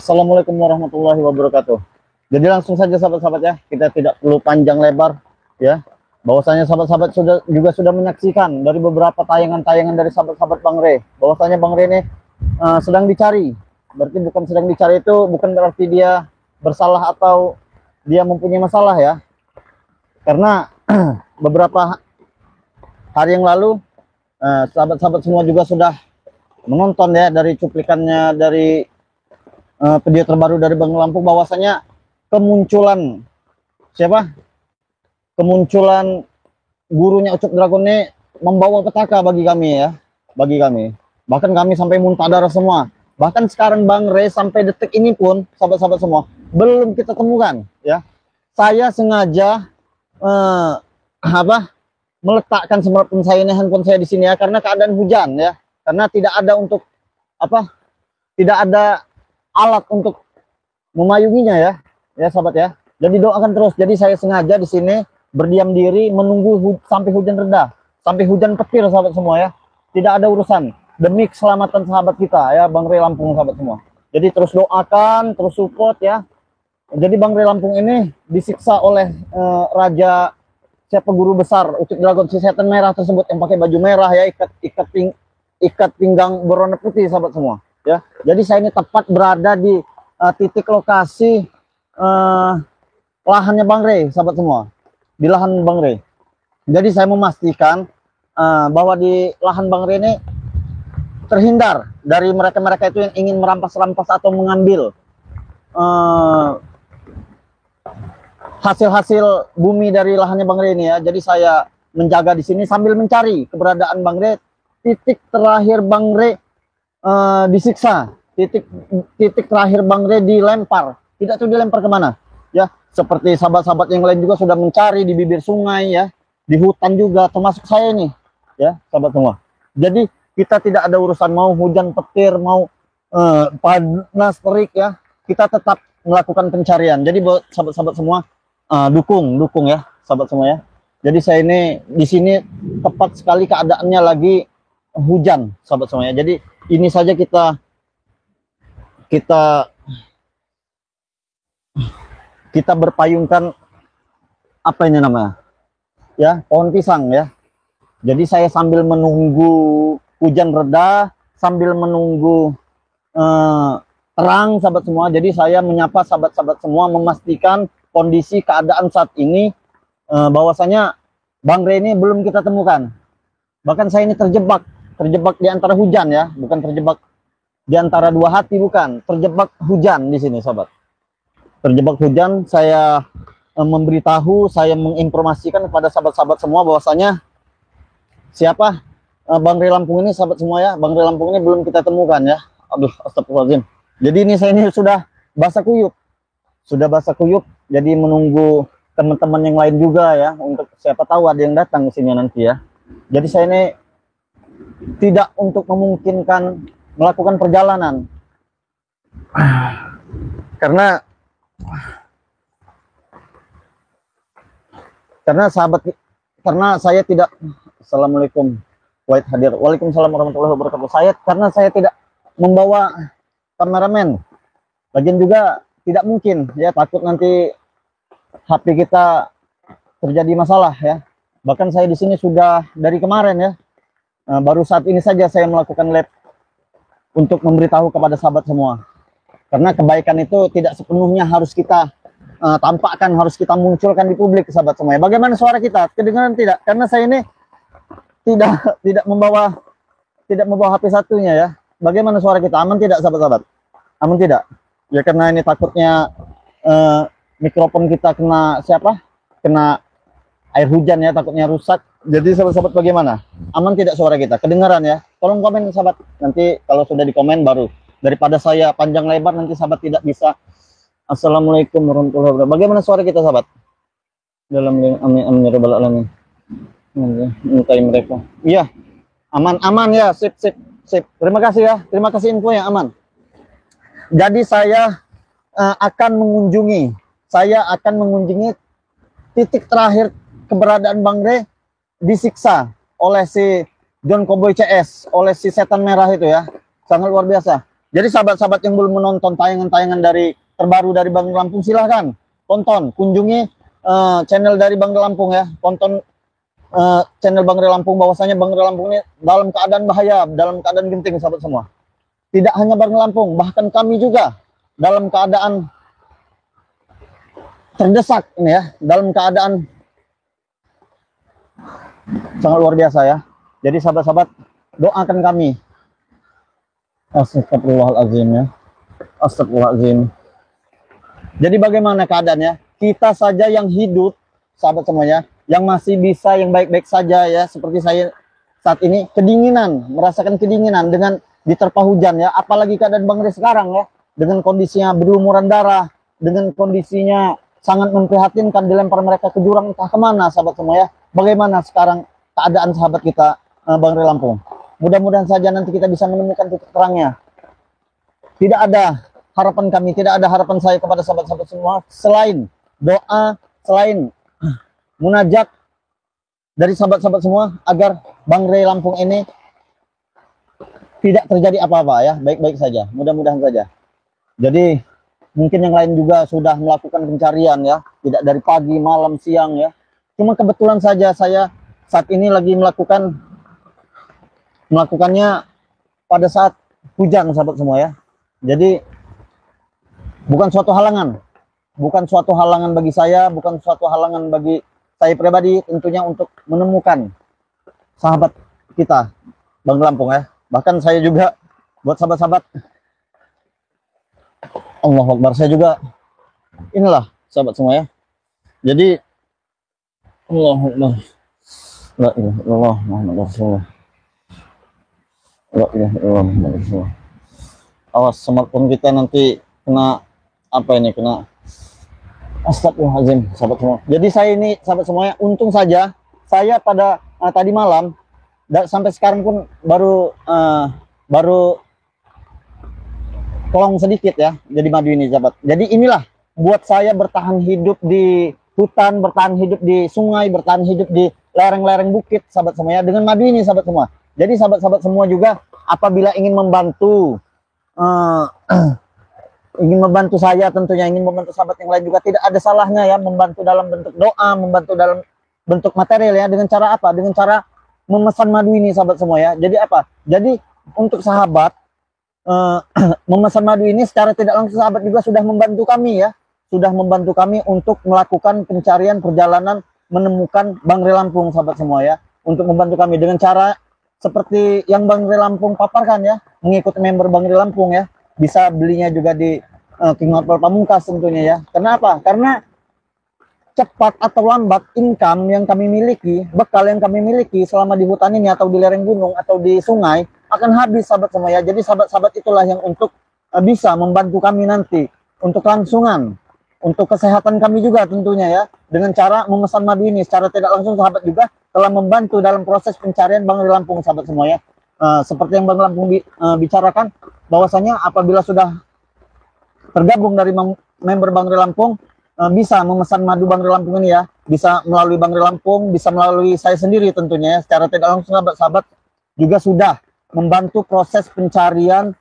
Assalamualaikum warahmatullahi wabarakatuh. Jadi langsung saja sahabat-sahabat ya, kita tidak perlu panjang lebar ya. Bahwasanya sahabat-sahabat sudah menyaksikan dari beberapa tayangan-tayangan dari sahabat-sahabat Bang Rey. Bahwasanya Bang Rey ini sedang dicari. Berarti bukan sedang dicari itu bukan berarti dia bersalah atau dia mempunyai masalah ya. Karena beberapa hari yang lalu sahabat-sahabat semua juga sudah menonton ya dari cuplikannya dari video terbaru dari Bang Lampung, bahwasanya kemunculan kemunculan gurunya Ucup Dragon ini membawa petaka bagi kami ya, bahkan kami sampai muntah darah semua. Bahkan sekarang Bang Rey sampai detik ini pun sahabat-sahabat semua belum kita temukan ya. Saya sengaja meletakkan smartphone saya ini, handphone saya di sini ya, karena keadaan hujan ya, karena tidak ada untuk tidak ada alat untuk memayunginya ya sahabat ya. Jadi doakan terus. Jadi saya sengaja di sini berdiam diri menunggu sampai hujan reda, sampai hujan petir sahabat semua ya. Tidak ada urusan demi keselamatan sahabat kita ya, Bang Rey Lampung sahabat semua. Jadi terus doakan, terus support ya. Jadi Bang Rey Lampung ini disiksa oleh raja guru besar Ucup Dragon, si setan merah tersebut yang pakai baju merah ya, ikat pinggang berwarna putih sahabat semua. Ya, jadi saya ini tepat berada di titik lokasi lahannya Bang Rey, sahabat semua, di lahan Bang Rey. Jadi saya memastikan bahwa di lahan Bang Rey ini terhindar dari mereka-mereka itu yang ingin merampas-rampas atau mengambil hasil-hasil bumi dari lahannya Bang Rey ini ya. Jadi saya menjaga di sini sambil mencari keberadaan Bang Rey. Titik terakhir Bang Rey disiksa, titik terakhir Bang Rey dilempar, tidak tahu dilempar kemana ya. Seperti sahabat-sahabat yang lain juga sudah mencari di bibir sungai ya, di hutan juga, termasuk saya ini ya sahabat semua. Jadi kita tidak ada urusan mau hujan petir, mau panas terik ya, kita tetap melakukan pencarian. Jadi buat sahabat-sahabat semua dukung ya sahabat semua ya. Jadi saya ini di sini tepat sekali keadaannya lagi hujan sahabat semua ya. Jadi ini saja kita berpayungkan apa ini namanya ya, pohon pisang ya. Jadi saya sambil menunggu hujan reda, sambil menunggu terang sahabat semua. Jadi saya menyapa sahabat-sahabat semua, memastikan kondisi keadaan saat ini bahwasanya Bang Rey ini belum kita temukan. Bahkan saya ini terjebak di antara hujan ya, bukan terjebak di antara dua hati, bukan, terjebak hujan di sini sahabat. Terjebak hujan. Saya memberitahu, saya menginformasikan kepada sahabat-sahabat semua bahwasanya siapa Bang Rey Lampung ini sahabat semua ya. Bang Rey Lampung ini belum kita temukan ya. Aduh, astagfirullahaladzim. Jadi ini saya ini sudah basah kuyup. Jadi menunggu teman-teman yang lain juga ya, untuk siapa tahu ada yang datang ke sini nanti ya. Jadi saya ini tidak untuk memungkinkan melakukan perjalanan karena saya tidak. Assalamualaikum Wahid hadir. Waalaikumsalam warahmatullahi wabarakatuh. Karena saya tidak membawa kameramen, lagian juga tidak mungkin ya, takut nanti HP kita terjadi masalah ya. Bahkan saya di sini sudah dari kemarin ya. Baru saat ini saja saya melakukan live untuk memberitahu kepada sahabat semua. Karena kebaikan itu tidak sepenuhnya harus kita tampakkan, harus kita munculkan di publik sahabat semua. Bagaimana suara kita? Kedengaran tidak? Karena saya ini tidak membawa HP satunya ya. Bagaimana suara kita? Aman tidak sahabat-sahabat? Aman tidak? Ya karena ini takutnya mikrofon kita kena kena air hujan ya, takutnya rusak. Jadi sahabat-sahabat bagaimana? Aman tidak suara kita? Kedengaran ya? Tolong komen sahabat. Nanti kalau sudah di komen baru. Daripada saya panjang lebar nanti sahabat tidak bisa. Assalamualaikum warahmatullahi wabarakatuh. Bagaimana suara kita sahabat? Dalam amin amin ya rabbal alamin. Mintai mereka. Iya. Aman ya. Sip. Terima kasih ya. Terima kasih info yang aman. Jadi saya akan mengunjungi titik terakhir keberadaan Bang Rey disiksa oleh si John Cowboy CS, oleh si setan merah itu ya. Sangat luar biasa. Jadi sahabat-sahabat yang belum menonton tayangan-tayangan dari terbaru dari Bang Lampung, silahkan tonton, kunjungi channel dari Bang Lampung ya, tonton channel Bang Lampung. Bahwasanya Bang Lampung ini dalam keadaan bahaya, dalam keadaan genting sahabat semua. Tidak hanya Bang Lampung, bahkan kami juga dalam keadaan terdesak ini ya, dalam keadaan sangat luar biasa ya. Jadi sahabat-sahabat, doakan kami. Astagfirullahaladzim ya. Astagfirullahaladzim. Jadi bagaimana keadaannya? Kita saja yang hidup, sahabat semuanya, yang masih bisa, yang baik-baik saja ya, seperti saya saat ini, kedinginan, merasakan kedinginan dengan diterpa hujan ya, apalagi keadaan Bang Rey sekarang ya, dengan kondisinya berlumuran darah, dengan kondisinya sangat memprihatinkan, dilempar mereka ke jurang entah kemana sahabat semua ya. Bagaimana sekarang keadaan sahabat kita Bang Rey Lampung? Mudah-mudahan saja nanti kita bisa menemukan titik terangnya. Tidak ada harapan kami, tidak ada harapan saya kepada sahabat-sahabat semua selain doa, selain munajat dari sahabat-sahabat semua agar Bang Rey Lampung ini tidak terjadi apa-apa ya, baik-baik saja, mudah-mudahan saja. Jadi mungkin yang lain juga sudah melakukan pencarian ya, tidak dari pagi, malam, siang ya. Cuma kebetulan saja saya saat ini lagi melakukannya pada saat hujan sahabat semua ya. Jadi bukan suatu halangan bagi saya, bukan suatu halangan bagi saya pribadi tentunya untuk menemukan sahabat kita Bang Lampung ya. Bahkan saya juga buat sahabat-sahabat, Allahu Akbar, saya juga inilah sahabat semua ya. Jadi Allahu Akbar, la ilaha illallah Muhammadur Rasulullah, la ilaha illallah Muhammadur Rasulullah. Awas smartphone kita nanti kena apa ini, kena astagfirullahaladzim sahabat semua. Jadi saya ini sahabat semuanya, untung saja saya pada tadi malam sampai sekarang pun baru kelong sedikit ya, jadi madu ini sahabat. Jadi inilah buat saya bertahan hidup di hutan, bertahan hidup di sungai, bertahan hidup di lereng-lereng bukit sahabat semuanya dengan madu ini sahabat semua. Jadi sahabat-sahabat semua juga apabila ingin membantu ingin membantu saya, tentunya ingin membantu sahabat yang lain juga, tidak ada salahnya ya membantu dalam bentuk doa, membantu dalam bentuk material ya. Dengan cara apa? Dengan cara memesan madu ini sahabat semua ya. Jadi apa? Jadi untuk sahabat memesan madu ini secara tidak langsung sahabat juga sudah membantu kami ya, sudah membantu kami untuk melakukan pencarian perjalanan menemukan Bang Rey Lampung sahabat semua ya, untuk membantu kami dengan cara seperti yang Bang Rey Lampung paparkan ya, mengikuti member Bang Rey Lampung ya. Bisa belinya juga di King Hotel Pamungkas tentunya ya. Kenapa? Karena cepat atau lambat income yang kami miliki, bekal yang kami miliki selama di hutan ini atau di lereng gunung atau di sungai akan habis sahabat semua ya. Jadi sahabat-sahabat itulah yang untuk bisa membantu kami nanti untuk langsungan, untuk kesehatan kami juga tentunya ya, dengan cara memesan madu ini secara tidak langsung sahabat juga telah membantu dalam proses pencarian Bang Rey Lampung sahabat semua ya. Seperti yang Bang Lampung bicarakan, bahwasanya apabila sudah tergabung dari member Bang Rey Lampung, bisa memesan madu Bang Rey Lampung ini ya, bisa melalui Bang Rey Lampung, bisa melalui saya sendiri tentunya ya, secara tidak langsung sahabat-sahabat juga sudah membantu proses pencarian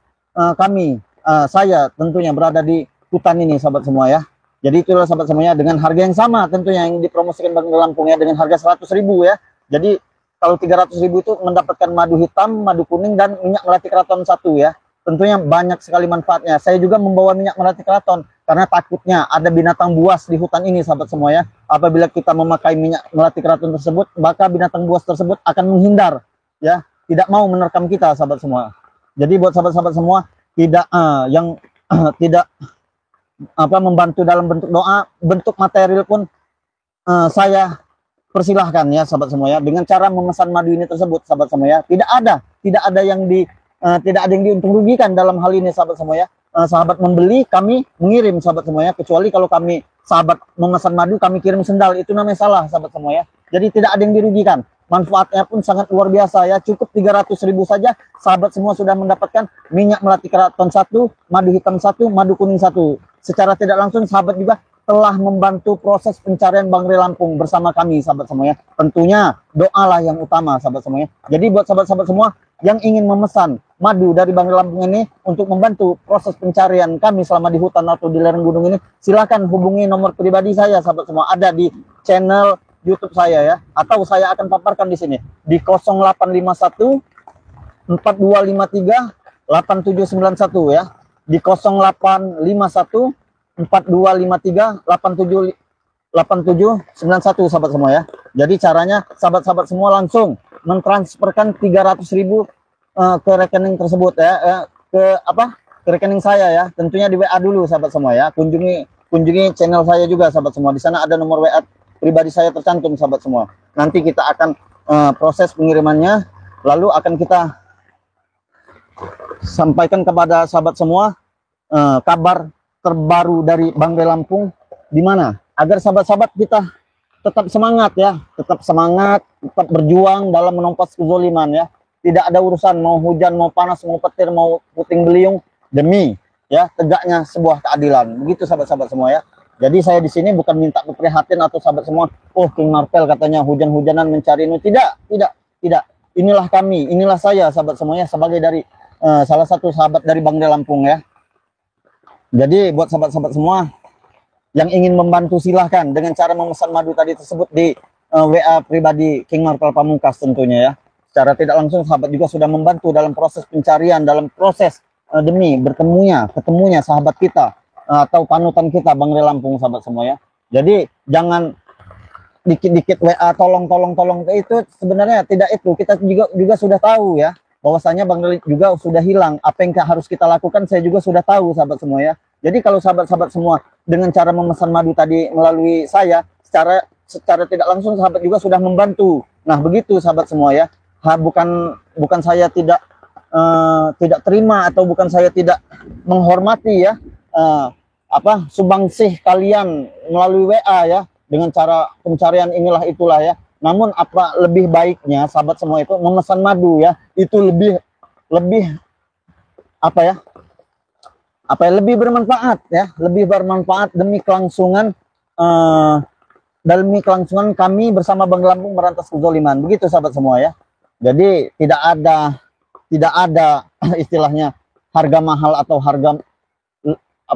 kami, saya tentunya berada di hutan ini sahabat semua ya. Jadi itulah sahabat semuanya dengan harga yang sama tentunya yang dipromosikan Bang Rey Lampung ya, dengan harga 100.000 ya. Jadi kalau 300.000 itu mendapatkan madu hitam, madu kuning, dan minyak melati keraton 1 ya. Tentunya banyak sekali manfaatnya. Saya juga membawa minyak melati keraton karena takutnya ada binatang buas di hutan ini sahabat semua ya. Apabila kita memakai minyak melati keraton tersebut, maka binatang buas tersebut akan menghindar ya, tidak mau menerkam kita sahabat semua. Jadi buat sahabat-sahabat semua tidak yang tidak membantu dalam bentuk doa, bentuk material pun saya persilahkan ya sahabat semua ya, dengan cara memesan madu ini tersebut sahabat semua ya. Tidak ada yang diuntung rugikan dalam hal ini sahabat semua ya. Sahabat membeli, kami mengirim sahabat semua ya, kecuali kalau kami sahabat memesan madu kami kirim sendal, itu namanya salah sahabat semua ya. Jadi tidak ada yang dirugikan. Manfaatnya pun sangat luar biasa ya. Cukup 300.000 saja, sahabat semua sudah mendapatkan minyak melati keraton 1, madu hitam 1, madu kuning 1. Secara tidak langsung sahabat juga telah membantu proses pencarian Bang Ray Lampung bersama kami sahabat semuanya. Tentunya doalah yang utama sahabat semuanya. Jadi buat sahabat-sahabat semua yang ingin memesan madu dari Bang Ray Lampung ini untuk membantu proses pencarian kami selama di hutan atau di lereng gunung ini, silakan hubungi nomor pribadi saya sahabat semua, ada di channel YouTube saya ya, atau saya akan paparkan di sini di 0851 4253 8791 ya, di 0851 4253 8791 sahabat semua ya. Jadi caranya sahabat-sahabat semua langsung mentransferkan 300.000 ke rekening tersebut ya, ke rekening saya ya, tentunya di WA dulu sahabat semua ya. Kunjungi channel saya juga sahabat semua, di sana ada nomor WA pribadi saya tercantum sahabat semua. Nanti kita akan proses pengirimannya, lalu akan kita sampaikan kepada sahabat semua kabar terbaru dari Bang Ray Lampung di mana, agar sahabat-sahabat kita tetap semangat ya, tetap semangat, tetap berjuang dalam menumpas kezoliman ya. Tidak ada urusan mau hujan, mau panas, mau petir, mau puting beliung, demi ya tegaknya sebuah keadilan. Begitu sahabat-sahabat semua ya. Jadi saya di sini bukan minta keprihatin atau sahabat semua, oh King Marvel katanya hujan-hujanan mencari ini. Tidak. Inilah kami, inilah saya sahabat semuanya sebagai dari salah satu sahabat dari Bang Ray Lampung ya. Jadi buat sahabat-sahabat semua yang ingin membantu silahkan dengan cara memesan madu tadi tersebut di WA pribadi King Marvel Pamungkas tentunya ya. Secara tidak langsung sahabat juga sudah membantu dalam proses pencarian, dalam proses demi ketemunya sahabat kita atau panutan kita Bang Ray Lampung sahabat semua ya. Jadi jangan dikit-dikit WA tolong itu sebenarnya tidak itu. Kita juga sudah tahu ya, bahwasanya Bang Ray juga sudah hilang. Apa yang harus kita lakukan saya juga sudah tahu sahabat semua ya. Jadi kalau sahabat-sahabat semua dengan cara memesan madu tadi melalui saya, secara tidak langsung sahabat juga sudah membantu. Nah begitu sahabat semua ya. Bukan saya tidak terima atau bukan saya tidak menghormati ya sumbangsih kalian melalui WA ya, dengan cara pencarian inilah itulah ya. Namun apa lebih baiknya sahabat semua itu memesan madu ya, itu lebih lebih bermanfaat ya, lebih bermanfaat demi kelangsungan kami bersama Bang Lampung merantas kezoliman. Begitu sahabat semua ya. Jadi tidak ada istilahnya harga mahal atau harga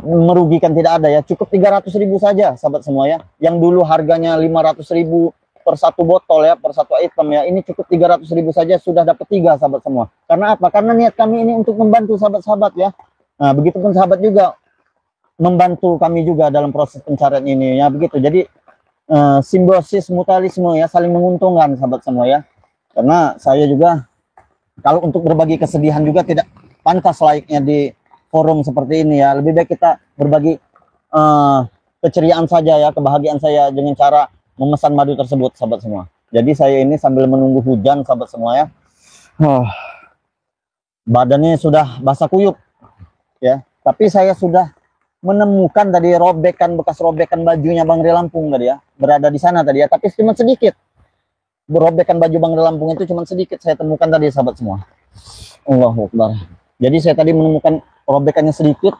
merugikan, tidak ada ya. Cukup 300.000 saja sahabat semua ya. Yang dulu harganya 500.000 per satu botol ya, per satu item ya, ini cukup 300.000 saja sudah dapat 3 sahabat semua. Karena apa? Karena niat kami ini untuk membantu sahabat-sahabat ya. Nah begitupun sahabat juga membantu kami juga dalam proses pencarian ini ya, begitu. Jadi simbiosis mutualisme ya, saling menguntungkan sahabat semua ya. Karena saya juga kalau untuk berbagi kesedihan juga tidak pantas layaknya di forum seperti ini ya. Lebih baik kita berbagi keceriaan saja ya, kebahagiaan saya dengan cara memesan madu tersebut sahabat semua. Jadi saya ini sambil menunggu hujan sahabat semua ya. Badannya sudah basah kuyup ya. Tapi saya sudah menemukan tadi bekas robekan bajunya Bang Ray Lampung tadi ya. Berada di sana tadi ya, tapi cuma sedikit. Robekan baju Bang Ray Lampung itu cuma sedikit saya temukan tadi sahabat semua. Allahu Akbar. Jadi saya tadi menemukan robekannya sedikit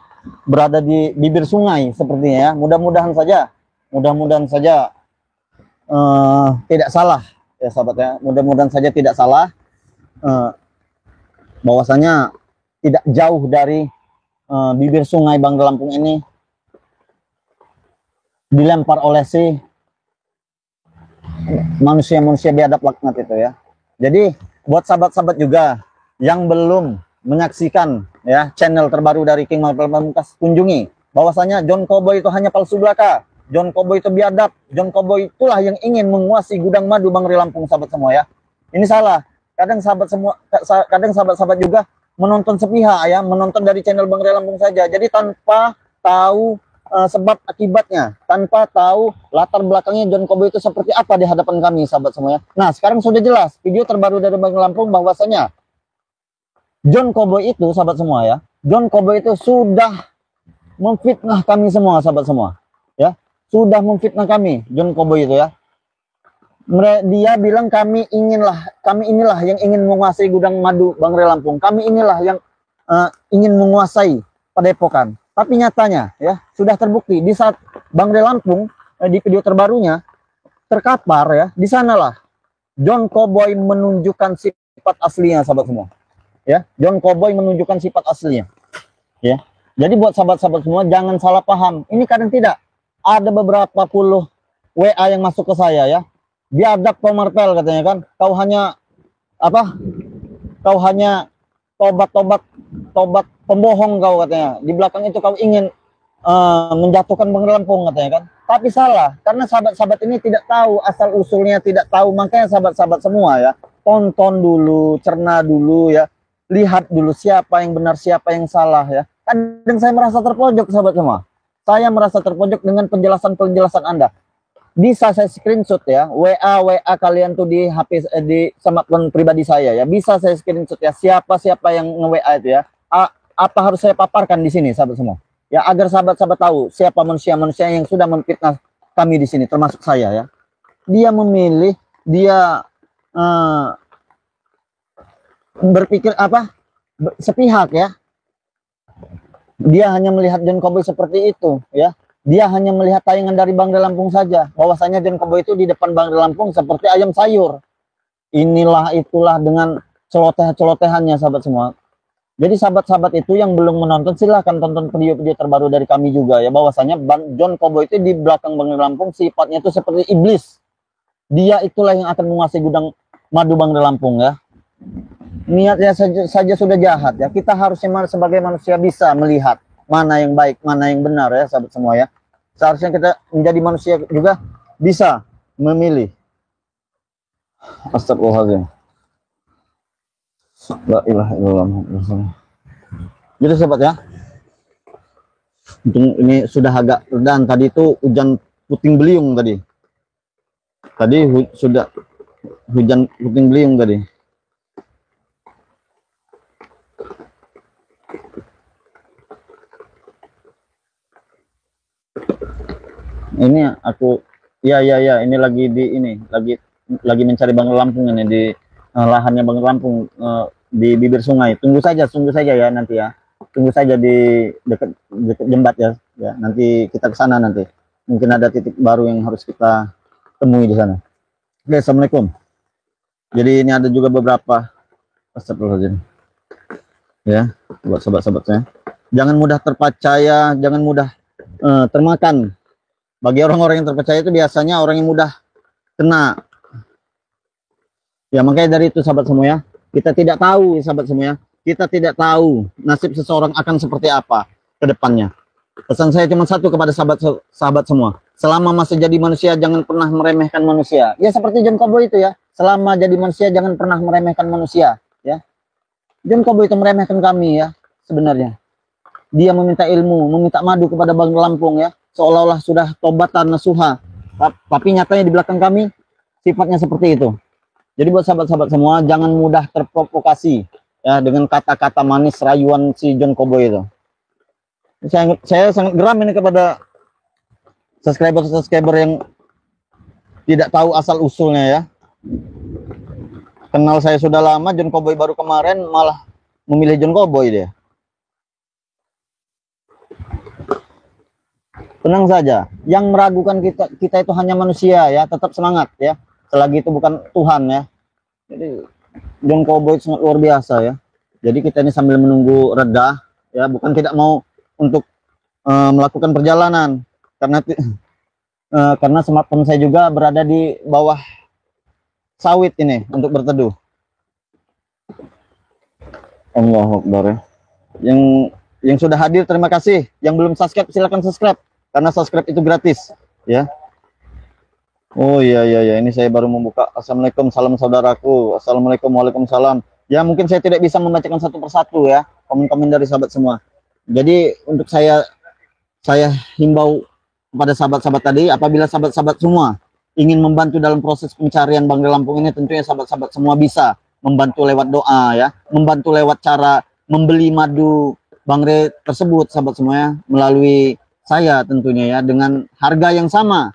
berada di bibir sungai sepertinya ya. Mudah-mudahan saja tidak salah ya sahabat ya. Mudah-mudahan saja tidak salah, bahwasanya tidak jauh dari bibir sungai Bang Ray Lampung ini dilempar oleh si manusia biadab laknat itu ya. Jadi buat sahabat-sahabat juga yang belum menyaksikan ya channel terbaru dari King Marvel Pamungkas, kunjungi. Bahwasanya John Cowboy itu hanya palsu belaka, John Cowboy itu biadab, John Cowboy itulah yang ingin menguasai gudang madu Bang Ray Lampung sahabat semua ya. Ini salah. Kadang sahabat-sahabat juga menonton sepihak ya, menonton dari channel Bang Ray Lampung saja. Jadi tanpa tahu sebab akibatnya, tanpa tahu latar belakangnya John Cowboy itu seperti apa di hadapan kami sahabat semua ya. Nah sekarang sudah jelas video terbaru dari Bang Ray Lampung bahwasanya John Cowboy itu sahabat semua ya, John Cowboy itu sudah memfitnah kami semua sahabat semua ya, sudah memfitnah kami John Cowboy itu ya. Dia bilang kami inilah yang ingin menguasai gudang madu Bangre Lampung. Kami inilah yang ingin menguasai Padepokan. Tapi nyatanya ya sudah terbukti di saat Bangre Lampung di video terbarunya terkapar ya, di sanalah John Cowboy menunjukkan sifat aslinya, sahabat semua. Ya, John Cowboy menunjukkan sifat aslinya. Ya. Jadi buat sahabat-sahabat semua jangan salah paham. Ini kadang tidak ada beberapa puluh WA yang masuk ke saya ya. Biadab kau Marpel katanya kan. Kau hanya apa? Kau hanya tobat pembohong kau katanya. Di belakang itu kau ingin menjatuhkan Bangre Lampung katanya kan. Tapi salah, karena sahabat-sahabat ini tidak tahu asal usulnya, tidak tahu. Makanya sahabat-sahabat semua ya, tonton dulu, cerna dulu ya. Lihat dulu siapa yang benar, siapa yang salah ya. Kadang saya merasa terpojok sahabat semua. Saya merasa terpojok dengan penjelasan-penjelasan Anda. Bisa saya screenshot ya, WA kalian tuh di HP di smartphone pribadi saya ya. Bisa saya screenshot ya, siapa yang nge-WA itu ya. Apa harus saya paparkan di sini sahabat semua? Ya, agar sahabat-sahabat tahu siapa manusia-manusia yang sudah memfitnah kami di sini, termasuk saya ya. Dia memilih, dia berpikir apa? Sepihak ya. Dia hanya melihat John Cowboy seperti itu ya. Dia hanya melihat tayangan dari Bangre Lampung saja. Bahwasanya John Cowboy itu di depan Bangre Lampung seperti ayam sayur. Inilah itulah dengan celoteh-celotehannya sahabat semua. Jadi sahabat-sahabat itu yang belum menonton silahkan tonton video-video terbaru dari kami juga ya. Bahwasanya John Cowboy itu di belakang Bangre Lampung sifatnya itu seperti iblis. Dia itulah yang akan menguasai gudang madu Bangre Lampung ya. Niatnya saja sudah jahat ya. Kita harusnya sebagai manusia bisa melihat mana yang baik, mana yang benar ya sahabat semua ya. Seharusnya kita menjadi manusia juga bisa memilih. Astagfirullahaladzim. La ilaha illallah. Jadi sahabat ya, ini sudah agak redan. Tadi itu hujan puting beliung tadi. Sudah hujan puting beliung tadi. Ini aku ya ini lagi lagi mencari Bangre Lampung ini di lahannya Bangre Lampung di bibir sungai. Tunggu saja ya nanti ya. Tunggu saja di dekat jembat ya. Ya, nanti kita ke sana nanti. Mungkin ada titik baru yang harus kita temui di sana. Oke, assalamualaikum. Jadi ini ada juga beberapa astagfirullahaladzim. Ya, buat sahabat-sahabat saya. Jangan mudah terpercaya, jangan mudah termakan. Bagi orang-orang yang terpercaya itu biasanya orang yang mudah kena. Ya, makanya dari itu sahabat semua ya. Kita tidak tahu ya sahabat semua ya. Kita tidak tahu nasib seseorang akan seperti apa ke depannya. Pesan saya cuma satu kepada sahabat semua. Selama masih jadi manusia jangan pernah meremehkan manusia. Ya seperti John Cowboy itu ya. Selama jadi manusia jangan pernah meremehkan manusia ya. John Cowboy itu meremehkan kami ya sebenarnya. Dia meminta ilmu, meminta madu kepada Bangre Lampung ya. Seolah-olah sudah tobatan nasuha. Tapi nyatanya di belakang kami sifatnya seperti itu. Jadi buat sahabat-sahabat semua jangan mudah terprovokasi ya dengan kata-kata manis rayuan si John Cowboy itu. Saya sangat geram ini kepada subscriber yang tidak tahu asal usulnya ya. Kenal saya sudah lama, John Cowboy baru kemarin malah memilih John Cowboy dia. Tenang saja, yang meragukan kita itu hanya manusia ya, tetap semangat ya. Selagi itu bukan Tuhan ya. Jadi John Cowboy sangat luar biasa ya. Jadi kita ini sambil menunggu reda ya, bukan tidak mau untuk melakukan perjalanan karena smartphone saya juga berada di bawah sawit ini untuk berteduh. Allahu Akbar ya. Yang sudah hadir terima kasih. Yang belum subscribe silakan subscribe karena subscribe itu gratis ya. Oh iya ini saya baru membuka. Assalamualaikum, salam saudaraku. Assalamualaikum, waalaikumsalam. Ya mungkin saya tidak bisa membacakan satu persatu ya komen-komen dari sahabat semua. Jadi untuk saya himbau kepada sahabat-sahabat tadi, apabila sahabat-sahabat semua ingin membantu dalam proses pencarian Bangre Lampung ini, tentunya sahabat-sahabat semua bisa membantu lewat doa ya, membantu lewat cara membeli madu Bangre tersebut sahabat semua ya, melalui saya tentunya ya, dengan harga yang sama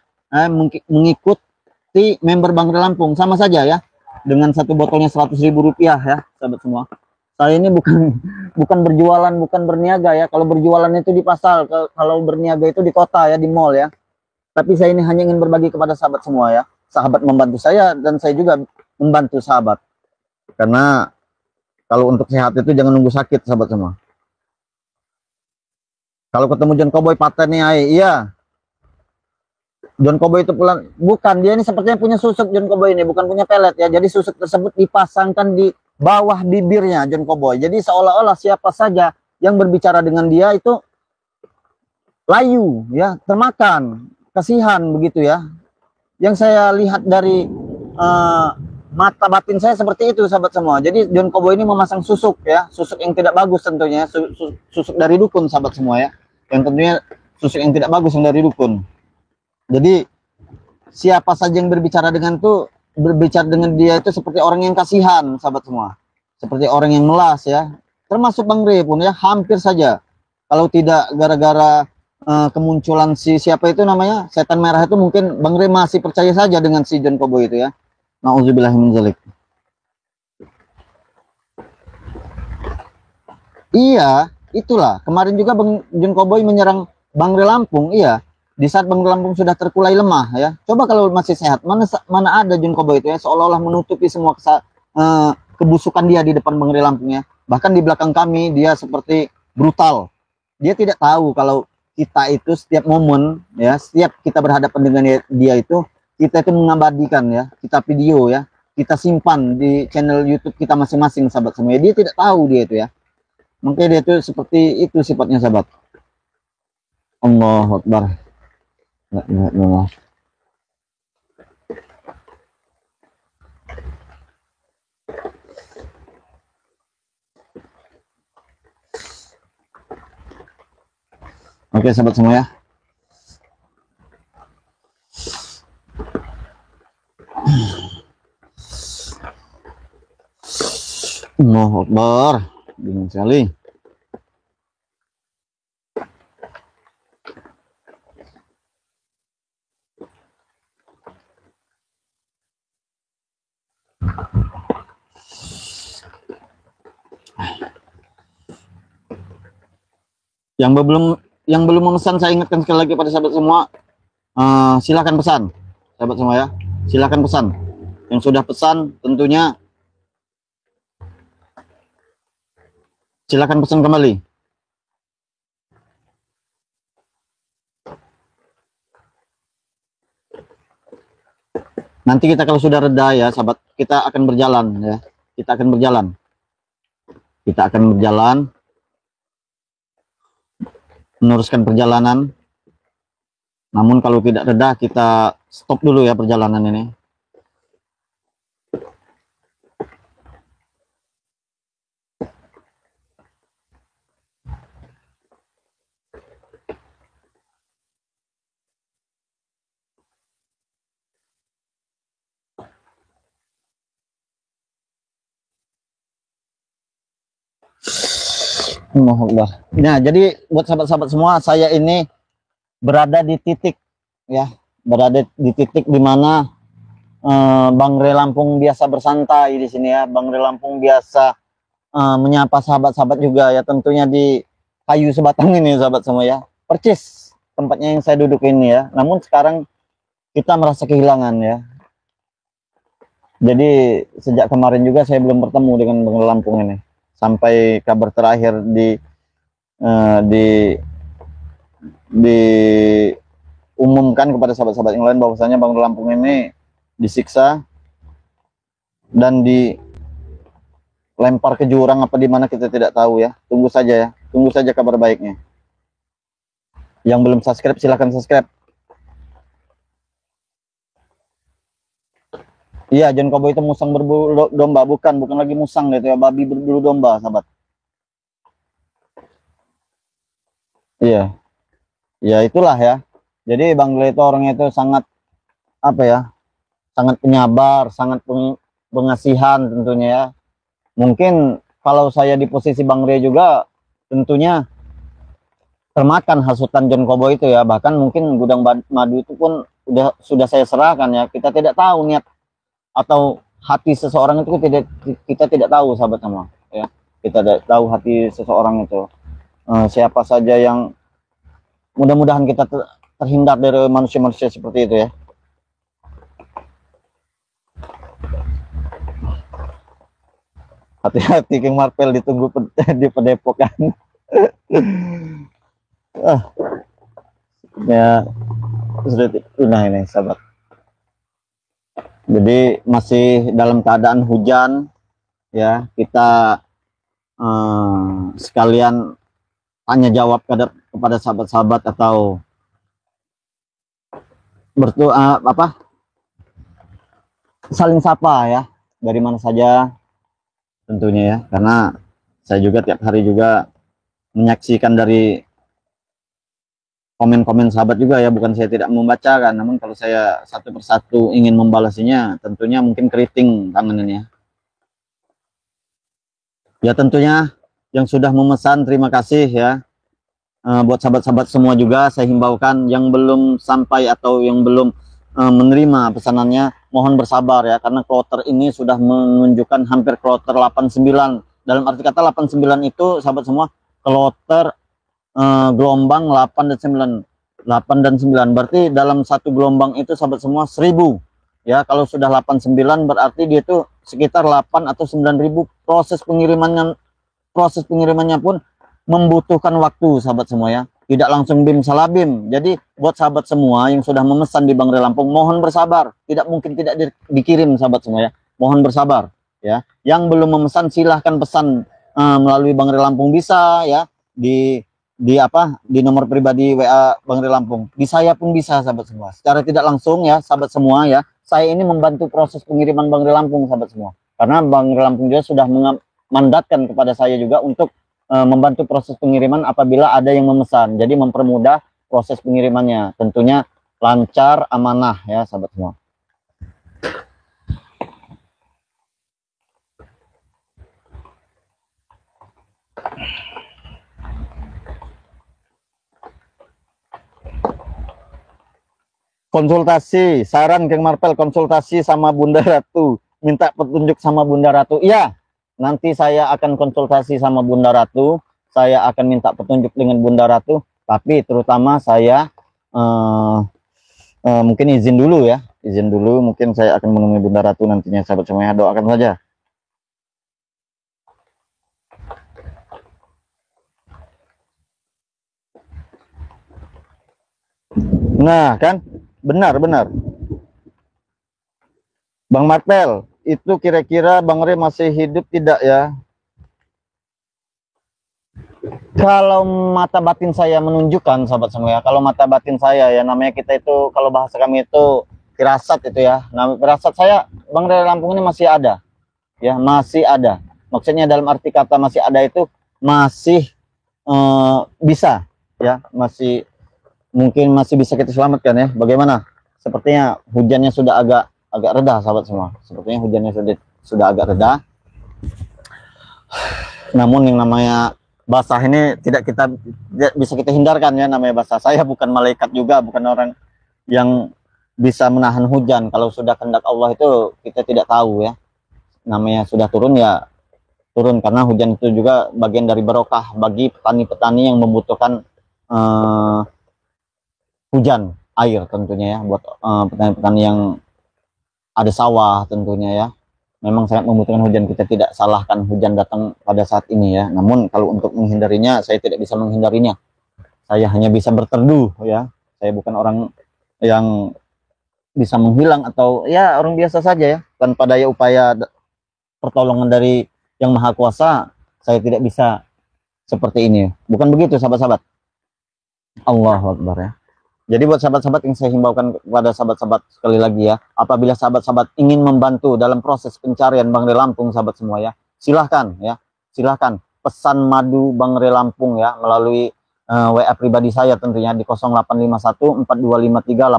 mengikut seperti member Bang Re Lampung, sama saja ya. Dengan satu botolnya 100.000 rupiah ya, sahabat semua. Saya ini bukan berjualan, bukan berniaga ya. Kalau berjualan itu di pasar, kalau berniaga itu di kota ya, di mall ya. Tapi saya ini hanya ingin berbagi kepada sahabat semua ya. Sahabat membantu saya dan saya juga membantu sahabat. Karena kalau untuk sehat itu jangan nunggu sakit sahabat semua. Kalau ketemu John Cowboy patennya, iya. John Cowboy itu pulang, bukan, dia ini sepertinya punya susuk John Cowboy ini, bukan punya pelet ya. Jadi susuk tersebut dipasangkan di bawah bibirnya John Cowboy. Jadi seolah-olah siapa saja yang berbicara dengan dia itu layu ya, termakan, kasihan begitu ya. Yang saya lihat dari mata batin saya seperti itu sahabat semua. Jadi John Cowboy ini memasang susuk ya, susuk yang tidak bagus tentunya, susuk dari dukun sahabat semua ya. Yang tentunya susuk yang tidak bagus yang dari dukun. Jadi siapa saja yang berbicara dengan dia itu seperti orang yang kasihan sahabat semua, seperti orang yang melas ya, termasuk Bang Re pun ya, hampir saja kalau tidak gara-gara kemunculan siapa itu namanya setan merah itu, mungkin Bang Re masih percaya saja dengan si John Cowboy itu ya. Nauzubillah min dzalik. Iya, itulah kemarin juga Bang John Cowboy menyerang Bang Re Lampung, iya. Di saat Bang Re Lampung sudah terkulai lemah ya. Coba kalau masih sehat, mana ada John Cowboy itu ya, seolah-olah menutupi semua kebusukan dia di depan Bang Re Lampung ya. Bahkan di belakang kami dia seperti brutal. Dia tidak tahu kalau kita itu setiap momen ya, setiap kita berhadapan dengan dia itu, kita itu mengabadikan ya, kita video ya, kita simpan di channel YouTube kita masing-masing sahabat semua. Dia tidak tahu dia itu ya. Makanya dia itu seperti itu sifatnya sahabat. Allahu Akbar. Enggak. Oke sahabat semua ya. Allahu Akbar. Bingung sekali. Yang belum memesan, saya ingatkan sekali lagi pada sahabat semua, silahkan pesan sahabat semua ya, silahkan pesan. Yang sudah pesan tentunya silahkan pesan kembali. Nanti kita kalau sudah reda ya sahabat, kita akan berjalan ya, kita akan berjalan meneruskan perjalanan. Namun kalau tidak reda, kita stop dulu ya perjalanan ini. Nah, jadi buat sahabat-sahabat semua, saya ini berada di titik ya, berada di titik di mana Bang Re Lampung biasa bersantai di sini ya. Bang Re Lampung biasa menyapa sahabat-sahabat juga ya, tentunya di kayu sebatang ini sahabat semua ya. Percis tempatnya yang saya duduk ini ya. Namun sekarang kita merasa kehilangan ya. Jadi sejak kemarin juga saya belum bertemu dengan Bang Re Lampung ini. Sampai kabar terakhir diumumkan kepada sahabat-sahabat yang lain bahwasanya Bang Re Lampung ini disiksa dan dilempar ke jurang apa di mana kita tidak tahu ya. Tunggu saja ya, tunggu saja kabar baiknya. Yang belum subscribe silahkan subscribe. Iya, John Cowboy itu musang berbulu domba, bukan lagi musang gitu ya, babi berbulu domba, sahabat. Iya. Ya itulah ya. Jadi Bang Re itu orangnya itu sangat apa ya? Sangat penyabar, sangat pengasihan tentunya ya. Mungkin kalau saya di posisi Bang Re juga tentunya termakan hasutan John Cowboy itu ya. Bahkan mungkin gudang madu itu pun sudah saya serahkan ya. Kita tidak tahu niat atau hati seseorang itu, kita tidak tahu, sahabat semua ya. Kita tidak tahu hati seseorang itu siapa saja. Yang mudah-mudahan kita terhindar dari manusia-manusia seperti itu ya. Hati-hati King Marvel, ditunggu di Padepokan. Ya sudah punah ini sahabat. Jadi masih dalam keadaan hujan ya. Kita sekalian tanya jawab kepada sahabat-sahabat atau saling sapa ya, dari mana saja tentunya ya, karena saya juga tiap hari juga menyaksikan dari komen-komen sahabat juga ya. Bukan saya tidak membacakan, namun kalau saya satu persatu ingin membalasinya, tentunya mungkin keriting tangannya ya. Tentunya yang sudah memesan, terima kasih ya. Buat sahabat-sahabat semua juga saya himbaukan, yang belum sampai atau yang belum menerima pesanannya, mohon bersabar ya, karena kloter ini sudah menunjukkan hampir kloter 89. Dalam arti kata 89 itu sahabat semua kloter gelombang 8 dan 9. Berarti dalam satu gelombang itu sahabat semua 1000 ya. Kalau sudah 89 berarti dia itu sekitar 8 atau 9000. Proses pengirimannya pun membutuhkan waktu sahabat semua ya, tidak langsung bim salabim. Jadi buat sahabat semua yang sudah memesan di Bang Ray Lampung, mohon bersabar. Tidak mungkin tidak dikirim sahabat semua ya, mohon bersabar ya. Yang belum memesan silahkan pesan melalui Bang Ray Lampung, bisa ya, di nomor pribadi WA Bang Ray Lampung. Di saya pun bisa sahabat semua, secara tidak langsung ya sahabat semua ya. Saya ini membantu proses pengiriman Bang Ray Lampung sahabat semua, karena Bang Ray Lampung juga sudah memandatkan kepada saya juga untuk membantu proses pengiriman apabila ada yang memesan. Jadi mempermudah proses pengirimannya, tentunya lancar, amanah ya sahabat semua. Konsultasi, saran King Marvel, konsultasi sama Bunda Ratu, minta petunjuk sama Bunda Ratu. Iya, nanti saya akan konsultasi sama Bunda Ratu, saya akan minta petunjuk dengan Bunda Ratu, tapi terutama saya mungkin izin dulu ya, mungkin saya akan menemui Bunda Ratu nantinya sahabat semuanya. Doakan saja. Nah kan, benar Bang Marvel, itu kira-kira Bang Ray masih hidup tidak ya? Kalau mata batin saya menunjukkan sahabat semua ya, kalau mata batin saya ya, namanya kita itu, kalau bahasa kami itu firasat itu ya. Nah, firasat saya Bang Ray Lampung ini masih ada ya, masih ada. Maksudnya dalam arti kata masih ada itu masih bisa ya, masih mungkin masih bisa kita selamatkan ya. Bagaimana? Sepertinya hujannya sudah agak reda sahabat semua. Sepertinya hujannya sudah agak reda. Namun yang namanya basah ini tidak bisa kita hindarkan ya, namanya basah. Saya bukan malaikat juga, bukan orang yang bisa menahan hujan. Kalau sudah kehendak Allah itu kita tidak tahu ya. Namanya sudah turun ya turun, karena hujan itu juga bagian dari barokah bagi petani-petani yang membutuhkan hujan air tentunya ya, buat petani-petani yang ada sawah tentunya ya. Memang sangat membutuhkan hujan, kita tidak salahkan hujan datang pada saat ini ya. Namun kalau untuk menghindarinya, saya tidak bisa menghindarinya. Saya hanya bisa berteduh ya. Saya bukan orang yang bisa menghilang atau ya orang biasa saja ya. Tanpa daya upaya pertolongan dari Yang Maha Kuasa, saya tidak bisa seperti ini. Bukan begitu sahabat-sahabat. Allahu Akbar ya. Jadi buat sahabat-sahabat yang saya himbaukan kepada sahabat-sahabat sekali lagi ya, apabila sahabat-sahabat ingin membantu dalam proses pencarian Bang Ray Lampung sahabat semua ya, silahkan ya, silahkan pesan madu Bang Ray Lampung ya melalui WA pribadi saya tentunya di 0851 4253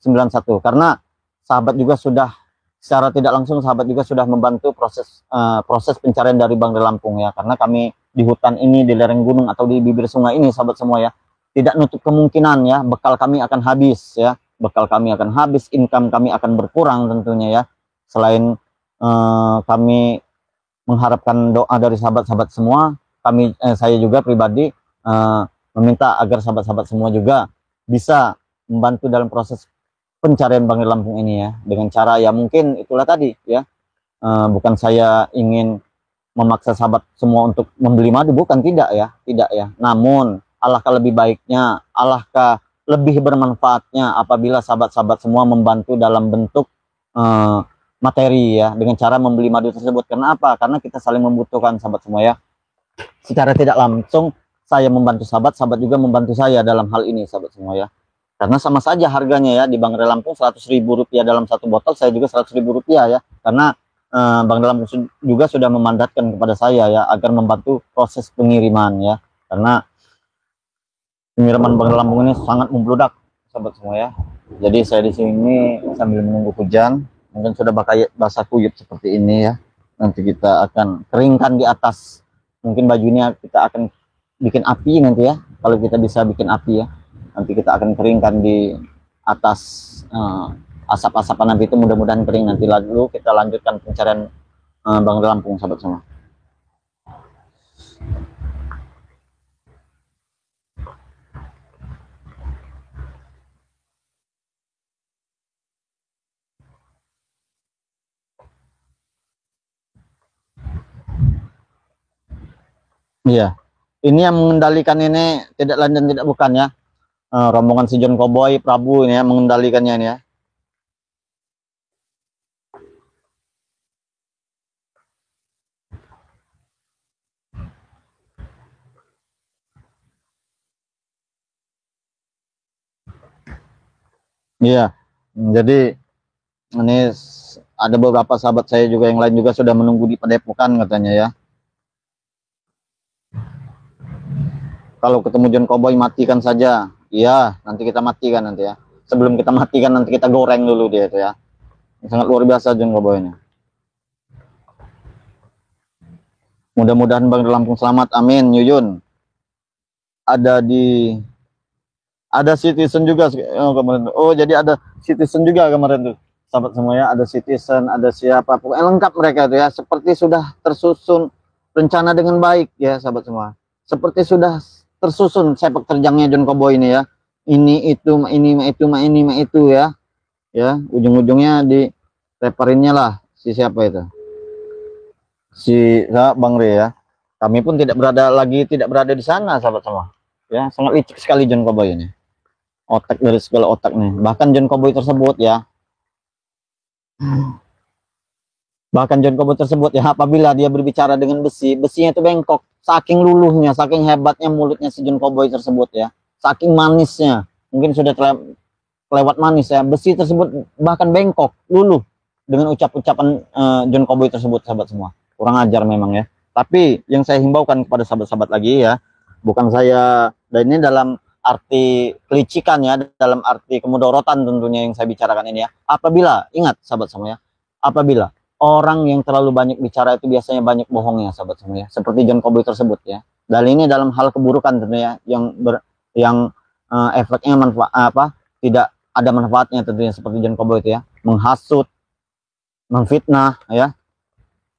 8791, karena sahabat juga sudah secara tidak langsung sahabat juga sudah membantu proses pencarian dari Bang Ray Lampung ya, karena kami di hutan ini, di lereng gunung atau di bibir sungai ini sahabat semua ya, tidak nutup kemungkinan ya bekal kami akan habis ya. bekal kami akan habis, income kami akan berkurang tentunya ya. Selain kami mengharapkan doa dari sahabat-sahabat semua, saya juga pribadi meminta agar sahabat-sahabat semua juga bisa membantu dalam proses pencarian Bang Lampung ini ya, dengan cara ya mungkin itulah tadi ya. Bukan saya ingin memaksa sahabat semua untuk membeli madu, bukan, tidak ya. Namun alangkah lebih baiknya, alangkah lebih bermanfaatnya apabila sahabat-sahabat semua membantu dalam bentuk materi ya, dengan cara membeli madu tersebut. Kenapa? Karena kita saling membutuhkan sahabat semua ya. Secara tidak langsung saya membantu sahabat, sahabat juga membantu saya dalam hal ini sahabat semua ya. Karena sama saja harganya ya, di Bang Lampung Rp100.000 dalam satu botol, saya juga Rp100.000 ya. Karena Bang Lampung juga sudah memandatkan kepada saya ya, agar membantu proses pengiriman ya. Karena pengiriman Bang Lampung ini sangat membludak sahabat semua ya. Jadi saya di sini sambil menunggu hujan, mungkin sudah basah kuyup seperti ini ya. Nanti kita akan keringkan di atas, mungkin bajunya kita akan bikin api nanti ya. Kalau kita bisa bikin api ya, nanti kita akan keringkan di atas asap-asapan nanti itu, mudah-mudahan kering nanti, lalu kita lanjutkan pencarian Bang Lampung sahabat semua. Iya, ini yang mengendalikan ini tidak lain dan tidak bukan ya, rombongan si John Cowboy Prabu ini ya, mengendalikannya ini ya. Iya, jadi ini ada beberapa sahabat saya juga yang lain juga sudah menunggu di Padepokan katanya ya. Kalau ketemu John Cowboy matikan saja. Iya, nanti kita matikan nanti ya. Sebelum kita matikan nanti kita goreng dulu dia itu ya. Sangat luar biasa John Cowboy ini. Mudah-mudahan Bang Lampung selamat, amin. Yuyun ada citizen juga kemarin. Oh, jadi ada citizen juga kemarin tuh sahabat semua ya. Ada citizen, ada siapa, pokoknya lengkap mereka itu ya. Seperti sudah tersusun rencana dengan baik ya sahabat semua. Seperti sudah tersusun sepak terjangnya John Cowboy ini ya. Ini itu ya. Ya, ujung-ujungnya di reperinnya lah si siapa itu. Si Bang Re ya. Kami pun tidak berada di sana sahabat semua. Ya, sangat licik sekali John Cowboy ini. Otak dari segala otak nih. Bahkan John Cowboy tersebut ya. Bahkan John Cowboy tersebut ya, apabila dia berbicara dengan besi, besinya itu bengkok. Saking luluhnya, saking hebatnya mulutnya si John Cowboy tersebut ya. Saking manisnya. Mungkin sudah kelewat manis ya. Besi tersebut bahkan bengkok, luluh dengan ucapan John Cowboy tersebut sahabat semua. Kurang ajar memang ya. Tapi yang saya himbaukan kepada sahabat-sahabat lagi ya, bukan saya, dan ini dalam arti kelicikan ya, dalam arti kemudorotan tentunya yang saya bicarakan ini ya. Apabila, ingat sahabat semua ya, apabila orang yang terlalu banyak bicara itu biasanya banyak bohongnya sahabat semua ya, seperti John Cowboy tersebut ya. Dan ini dalam hal keburukan tentunya yang efeknya tidak ada manfaatnya tentunya, seperti John Cowboy itu ya, menghasut, memfitnah ya,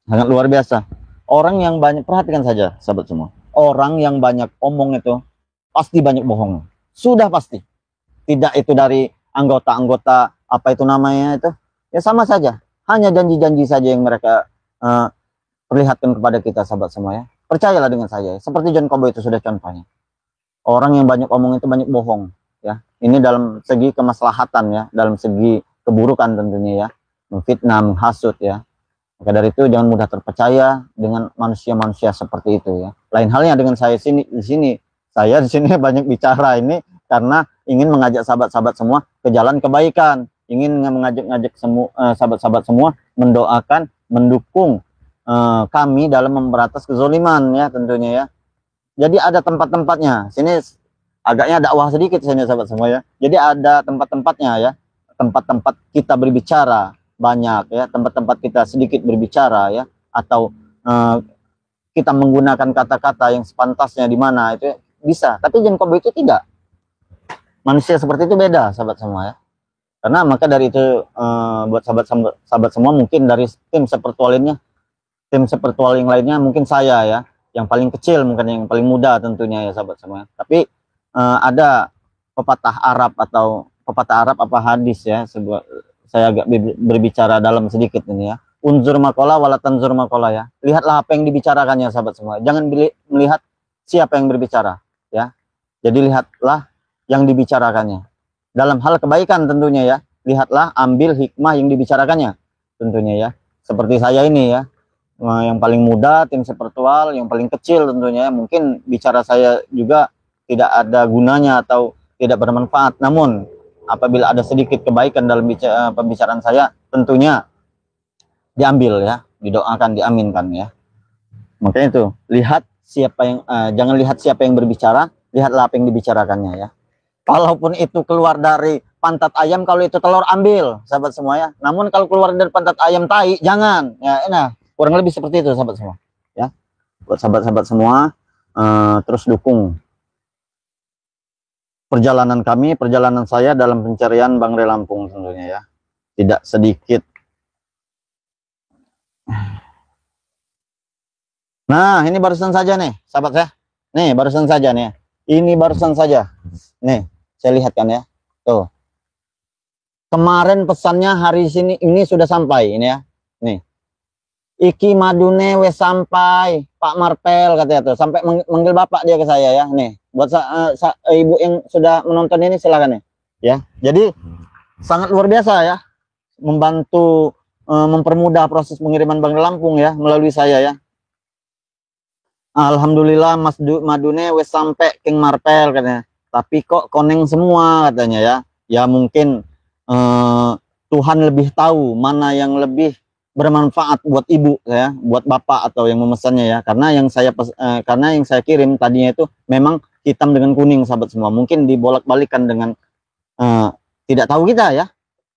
sangat luar biasa. Orang yang banyak, perhatikan saja sahabat semua, orang yang banyak omong itu pasti banyak bohong, sudah pasti. Tidak itu dari anggota-anggota apa itu namanya itu ya, sama saja, hanya janji-janji saja yang mereka perlihatkan kepada kita sahabat semua ya. Percayalah dengan saya, seperti John Cowboy itu sudah contohnya. Orang yang banyak omong itu banyak bohong ya. Ini dalam segi kemaslahatan ya, dalam segi keburukan tentunya ya, memfitnah, menghasut ya. Maka dari itu jangan mudah terpercaya dengan manusia-manusia seperti itu ya. Lain halnya dengan saya di sini banyak bicara ini karena ingin mengajak sahabat-sahabat semua ke jalan kebaikan, ingin mengajak semua sahabat-sahabat semua mendoakan, mendukung kami dalam memberantas kezoliman ya tentunya ya. Jadi ada tempat-tempatnya. Sini agaknya dakwah sedikit sini sahabat semua ya. Jadi ada tempat-tempatnya ya. Tempat-tempat kita berbicara banyak ya, tempat-tempat kita sedikit berbicara ya, atau kita menggunakan kata-kata yang sepantasnya di mana itu bisa. Tapi John Cowboy itu tidak. Manusia seperti itu beda sahabat semua ya. Karena maka dari itu buat sahabat semua, mungkin dari tim sepertual yang lainnya, mungkin saya ya yang paling kecil, mungkin yang paling muda tentunya ya sahabat semua. Tapi ada pepatah Arab apa hadis ya, saya agak berbicara dalam sedikit ini ya. Unzur makola wala tanzur makola ya. Lihatlah apa yang dibicarakannya sahabat semua. Jangan melihat siapa yang berbicara ya. Jadi lihatlah yang dibicarakannya. Dalam hal kebaikan tentunya ya. Lihatlah, ambil hikmah yang dibicarakannya tentunya ya. Seperti saya ini ya, yang paling muda tim sepertual, yang paling kecil tentunya ya. Mungkin bicara saya juga tidak ada gunanya atau tidak bermanfaat. Namun apabila ada sedikit kebaikan dalam pembicaraan saya, tentunya diambil ya, didoakan, diaminkan ya. Makanya itu, lihat siapa yang jangan lihat siapa yang berbicara, lihatlah apa yang dibicarakannya ya. Walaupun itu keluar dari pantat ayam, kalau itu telur ambil sahabat semua ya. Namun kalau keluar dari pantat ayam tai, jangan ya. Nah, kurang lebih seperti itu sahabat semua ya. Buat sahabat-sahabat semua, terus dukung perjalanan saya dalam pencarian Bang Re Lampung tentunya ya. Tidak sedikit. Nah, ini barusan saja nih sahabat ya. Nih barusan saja nih. Ini barusan saja. Nih, saya lihat kan ya. Tuh. Kemarin pesannya hari ini sudah sampai ini ya. Nih. Iki madune wes sampai, Pak Marpel katanya tuh. Sampai manggil bapak dia ke saya ya. Nih, buat ibu yang sudah menonton ini silakan nih. Ya. Jadi sangat luar biasa ya. Membantu mempermudah proses pengiriman Bang Re Lampung ya melalui saya ya. Alhamdulillah Mas madune wes sampai King Marpel katanya. Tapi kok koneng semua katanya ya. Ya mungkin Tuhan lebih tahu mana yang lebih bermanfaat buat ibu ya, buat bapak atau yang memesannya ya. Karena yang saya kirim tadinya itu memang hitam dengan kuning sahabat semua. Mungkin dibolak-balikan dengan tidak tahu kita ya.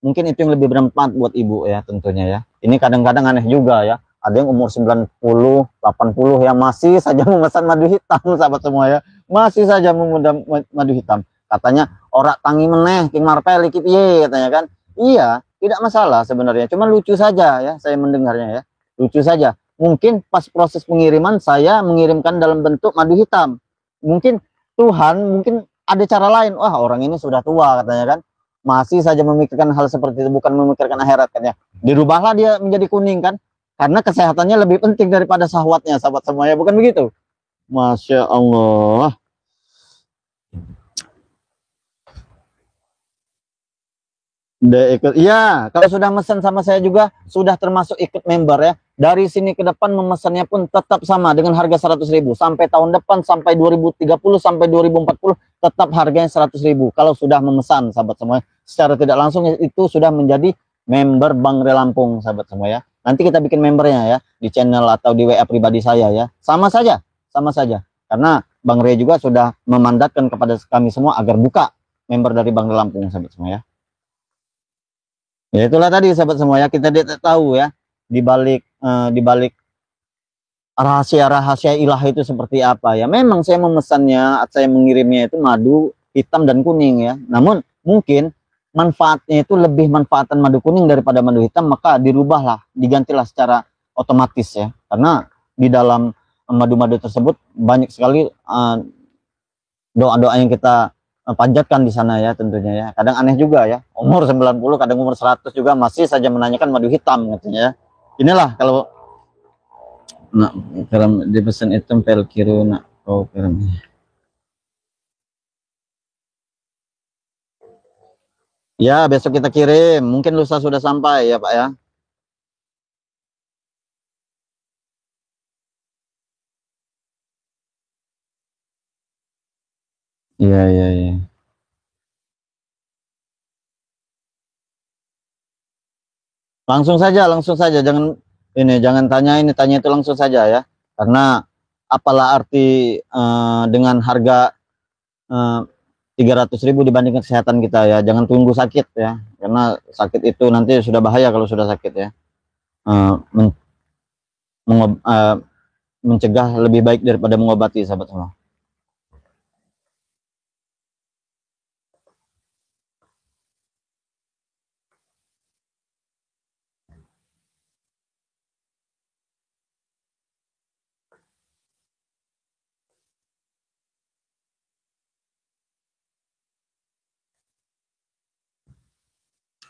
Mungkin itu yang lebih bermanfaat buat ibu ya tentunya ya. Ini kadang-kadang aneh juga ya. Ada yang umur 90, 80 yang masih saja memesan madu hitam sahabat semua ya. Masih saja memesan madu hitam. Katanya orang tangi meneh King Marpel iki piye katanya kan. Iya, tidak masalah sebenarnya. Cuma lucu saja ya saya mendengarnya ya. Lucu saja. Mungkin pas proses pengiriman saya mengirimkan dalam bentuk madu hitam. Mungkin Tuhan mungkin ada cara lain. Wah, orang ini sudah tua katanya kan. Masih saja memikirkan hal seperti itu, bukan memikirkan akhirat kan ya. Dirubahlah dia menjadi kuning kan. Karena kesehatannya lebih penting daripada syahwatnya sahabat semuanya, bukan begitu? Masya Allah. Iya, kalau sudah mesen sama saya juga sudah termasuk ikut member ya. Dari sini ke depan memesannya pun tetap sama dengan harga 100.000 sampai tahun depan, sampai 2030 sampai 2040 tetap harganya 100.000 kalau sudah memesan sahabat semua. Secara tidak langsung itu sudah menjadi member Bang Re Lampung sahabat semua ya. Nanti kita bikin membernya ya di channel atau di WA pribadi saya ya. Sama saja. Karena Bang Re juga sudah memandatkan kepada kami semua agar buka member dari Bang Re Lampung sahabat semua ya. Ya itulah tadi sahabat semua ya, kita tidak tahu ya di balik rahasia-rahasia ilahi itu seperti apa ya. Memang saya memesannya, saya mengirimnya itu madu hitam dan kuning ya. Namun mungkin manfaatnya itu lebih manfaatan madu kuning daripada madu hitam, maka dirubahlah, digantilah secara otomatis ya. Karena di dalam madu-madu tersebut banyak sekali doa-doa yang kita panjatkan di sana ya tentunya ya. Kadang aneh juga ya, umur 90 kadang umur 100 juga masih saja menanyakan madu hitam katanya ya. Inilah kalau nak film dipesan hitam pel kiri nak oh film. Ya besok kita kirim, mungkin lusa sudah sampai ya Pak ya. Iya. Langsung saja, jangan tanya ini, tanya itu langsung saja ya. Karena apalah arti dengan harga 300.000 dibandingkan kesehatan kita ya. Jangan tunggu sakit ya. Karena sakit itu nanti sudah bahaya kalau sudah sakit ya. Mencegah lebih baik daripada mengobati sahabat semua.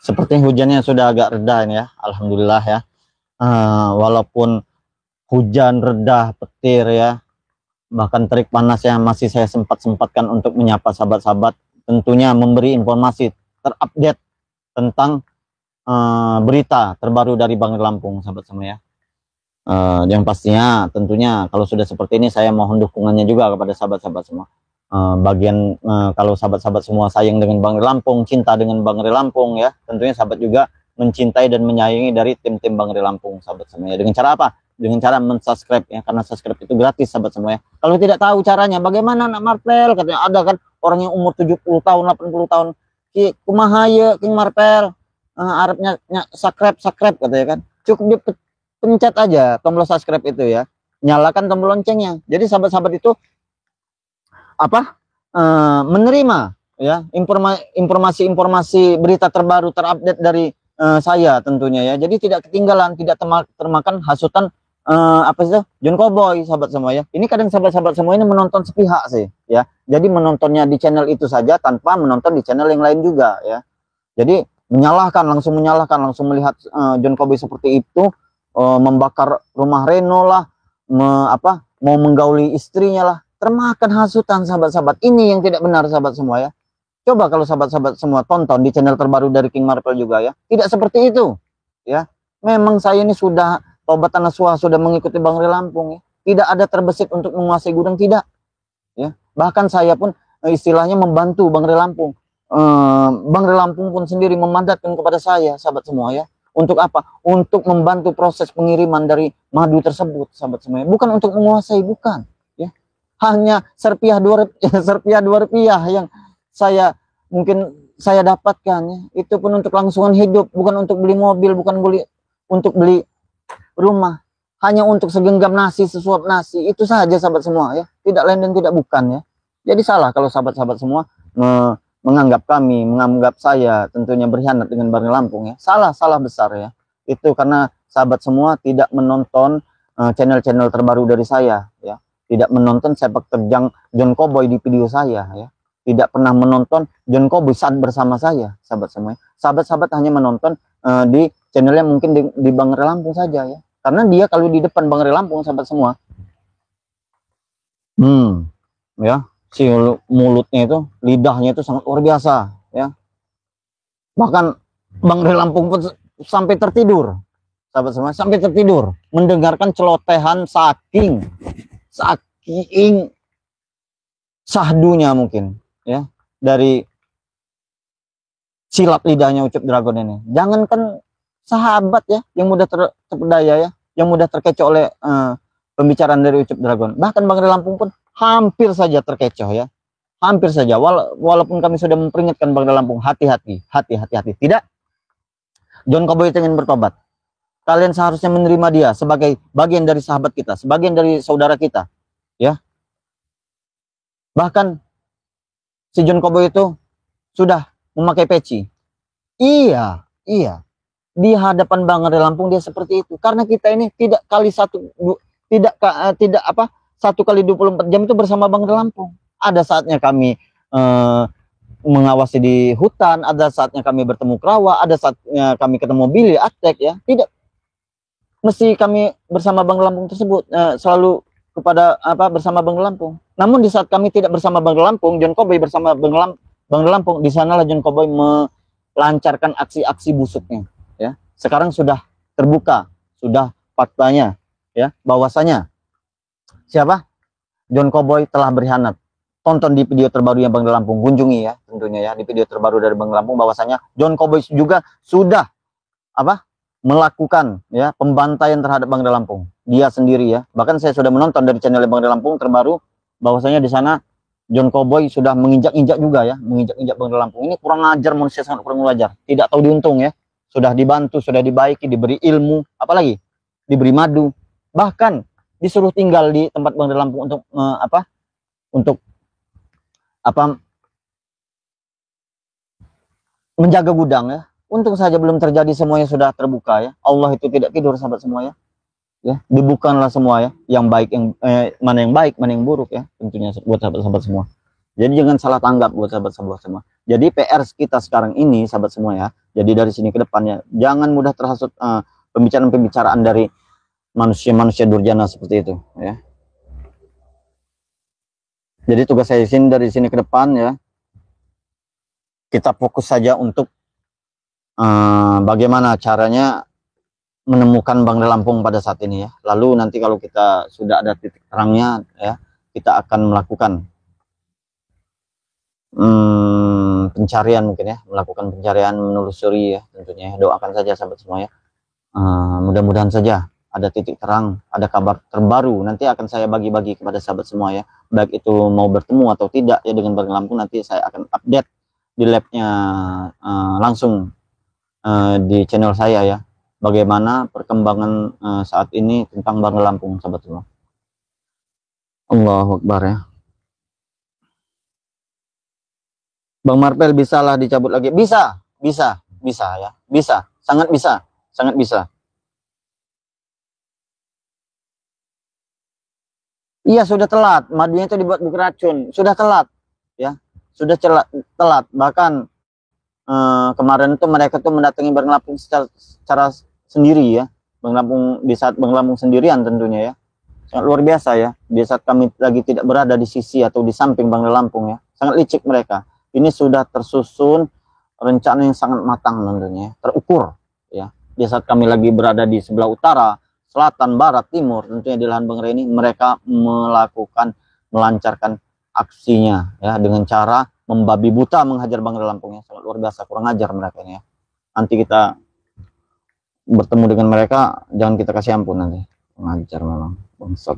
seperti hujannya sudah agak reda ini ya, alhamdulillah ya. Walaupun hujan reda, petir ya, bahkan terik panas yang masih saya sempat-sempatkan untuk menyapa sahabat-sahabat, tentunya memberi informasi terupdate tentang berita terbaru dari Bangri Lampung, sahabat semua ya. Yang pastinya tentunya kalau sudah seperti ini saya mohon dukungannya juga kepada sahabat-sahabat semua. Kalau sahabat-sahabat semua sayang dengan Bangri Lampung, cinta dengan Bangri Lampung ya, tentunya sahabat juga mencintai dan menyayangi dari tim-tim Bangri Lampung, sahabat semuanya. Dengan cara apa? Dengan cara mensubscribe ya, karena subscribe itu gratis, sahabat semuanya. Kalau tidak tahu caranya, bagaimana nak Marvel? Katanya ada kan orang yang umur 70 tahun, 80 tahun, ki kumaha ye King Marvel, Arabnya subscribe katanya kan. Cukup dipencet aja tombol subscribe itu ya. Nyalakan tombol loncengnya. Jadi sahabat-sahabat itu menerima ya informasi-informasi berita terbaru terupdate dari saya tentunya ya. Jadi tidak ketinggalan, tidak termakan hasutan John Cowboy, sahabat semua ya. Ini kadang sahabat-sahabat semua ini menonton sepihak sih ya. Jadi menontonnya di channel itu saja tanpa menonton di channel yang lain juga ya. Jadi langsung menyalahkan, langsung melihat John Cowboy seperti itu, membakar rumah Reno lah, mau menggauli istrinya lah. Termakan hasutan sahabat-sahabat. Ini yang tidak benar, sahabat semua ya. Coba kalau sahabat-sahabat semua tonton di channel terbaru dari King Marvel juga ya. Tidak seperti itu ya. Memang saya ini sudah tobat nasuha, sudah mengikuti Bangri Lampung ya. Tidak ada terbesit untuk menguasai gudang, tidak ya. Bahkan saya pun istilahnya membantu Bangri Lampung. Bangri Lampung pun sendiri memandatkan kepada saya, sahabat semua ya. Untuk apa? Untuk membantu proses pengiriman dari madu tersebut, sahabat semua ya. Bukan untuk menguasai, bukan. Hanya serpiah dua rupiah yang mungkin saya dapatkan ya. Itu pun untuk langsungan hidup, bukan untuk beli mobil, bukan untuk beli rumah, hanya untuk segenggam nasi, sesuap nasi, itu saja, sahabat semua ya. Tidak lain dan tidak bukan ya. Jadi salah kalau sahabat-sahabat semua menganggap saya tentunya berkhianat dengan Bangri Lampung ya. Salah besar ya. Itu karena sahabat semua tidak menonton channel-channel terbaru dari saya ya. Tidak menonton sepak terjang John Cowboy di video saya ya. Tidak pernah menonton John Cowboy saat bersama saya, sahabat semua. Sahabat-sahabat hanya menonton di channelnya mungkin di Bangri Lampung saja ya. Karena dia kalau di depan Bangri Lampung, sahabat semua, ya, si mulutnya itu, lidahnya itu sangat luar biasa ya. Bahkan Bangri Lampung pun sampai tertidur, sahabat semua, sampai tertidur mendengarkan celotehan saking sahdunya mungkin ya dari silat lidahnya Ucup Dragon ini. Jangankan sahabat ya yang mudah terpedaya ya, yang mudah terkecoh oleh pembicaraan dari Ucup Dragon. Bahkan Bangri Lampung pun hampir saja terkecoh ya. Hampir saja, walaupun kami sudah memperingatkan Bangri Lampung, hati-hati. Tidak, John Cowboy ingin bertobat. Kalian seharusnya menerima dia sebagai bagian dari sahabat kita, sebagian dari saudara kita, ya. Bahkan si John Cowboy itu sudah memakai peci. Iya. Di hadapan Bangri Lampung dia seperti itu. Karena kita ini tidak satu kali 24 jam itu bersama Bangri Lampung. Ada saatnya kami mengawasi di hutan, ada saatnya kami bertemu kerawa, ada saatnya kami ketemu Billy, Atek ya. Tidak mesti kami bersama Bangri Lampung tersebut selalu kepada bersama Bangri Lampung. Namun di saat kami tidak bersama Bangri Lampung, John Cowboy bersama Bangri Lampung, di sanalah John Cowboy melancarkan aksi-aksi busuknya ya. Sekarang sudah terbuka, sudah faktanya ya, bahwasanya siapa? John Cowboy telah berkhianat. Tonton di video terbaru yang Bangri Lampung, kunjungi ya tentunya ya, di video terbaru dari Bangri Lampung, bahwasanya John Cowboy juga sudah melakukan ya pembantaian terhadap Bangri Lampung. Dia sendiri ya. Bahkan saya sudah menonton dari channel Bangri Lampung terbaru, bahwasanya di sana John Cowboy sudah menginjak-injak juga ya, menginjak-injak Bangri Lampung. Ini kurang ajar, manusia sangat kurang ajar. Tidak tahu diuntung ya. Sudah dibantu, sudah dibaiki, diberi ilmu, apalagi diberi madu. Bahkan disuruh tinggal di tempat Bangri Lampung untuk menjaga gudang ya. Untung saja belum terjadi, semuanya sudah terbuka ya. Allah itu tidak tidur, sahabat semua ya. Ya, dibukalah semua ya, yang baik mana yang baik, mana yang buruk ya, tentunya buat sahabat-sahabat semua. Jadi jangan salah tanggap buat sahabat-sahabat semua. Jadi PR kita sekarang ini, sahabat semua ya, Jadi dari sini ke depannya jangan mudah terhasut pembicaraan-pembicaraan dari manusia-manusia durjana seperti itu ya. Jadi tugas saya dari sini ke depan ya, kita fokus saja untuk bagaimana caranya menemukan Bangda Lampung pada saat ini ya. Lalu nanti kalau kita sudah ada titik terangnya ya, kita akan melakukan pencarian mungkin ya, melakukan pencarian, menelusuri ya tentunya. Doakan saja sahabat semua ya. Mudah-mudahan saja ada titik terang, ada kabar terbaru. Nanti akan saya bagi-bagi kepada sahabat semua ya. Baik itu mau bertemu atau tidak ya dengan Bangda Lampung, nanti saya akan update di labnya langsung di channel saya ya. Bagaimana perkembangan saat ini tentang Bangda Lampung sahabat semua. Allahu Akbar ya. Bang Marpel bisalah dicabut lagi. Bisa ya. Bisa, sangat bisa, sangat bisa. Iya sudah telat, madunya itu dibuat bukan racun, sudah telat ya, sudah telat. Bahkan kemarin itu mereka tuh mendatangi Bangda Lampung secara sendiri ya, Bangda Lampung di saat Bangda Lampung sendirian tentunya ya, sangat luar biasa ya. Di saat kami lagi tidak berada di sisi atau di samping Bangda Lampung ya, sangat licik mereka. Ini sudah tersusun rencana yang sangat matang tentunya, terukur ya. Di saat kami lagi berada di sebelah utara, selatan, barat, timur, tentunya di lahan Bang Rey ini mereka melancarkan aksinya ya dengan cara membabi buta menghajar Bangda Lampung ya, sangat luar biasa, kurang ajar mereka ini ya. Nanti kita bertemu dengan mereka, jangan kita kasih ampun nanti, mengajar memang bangsat.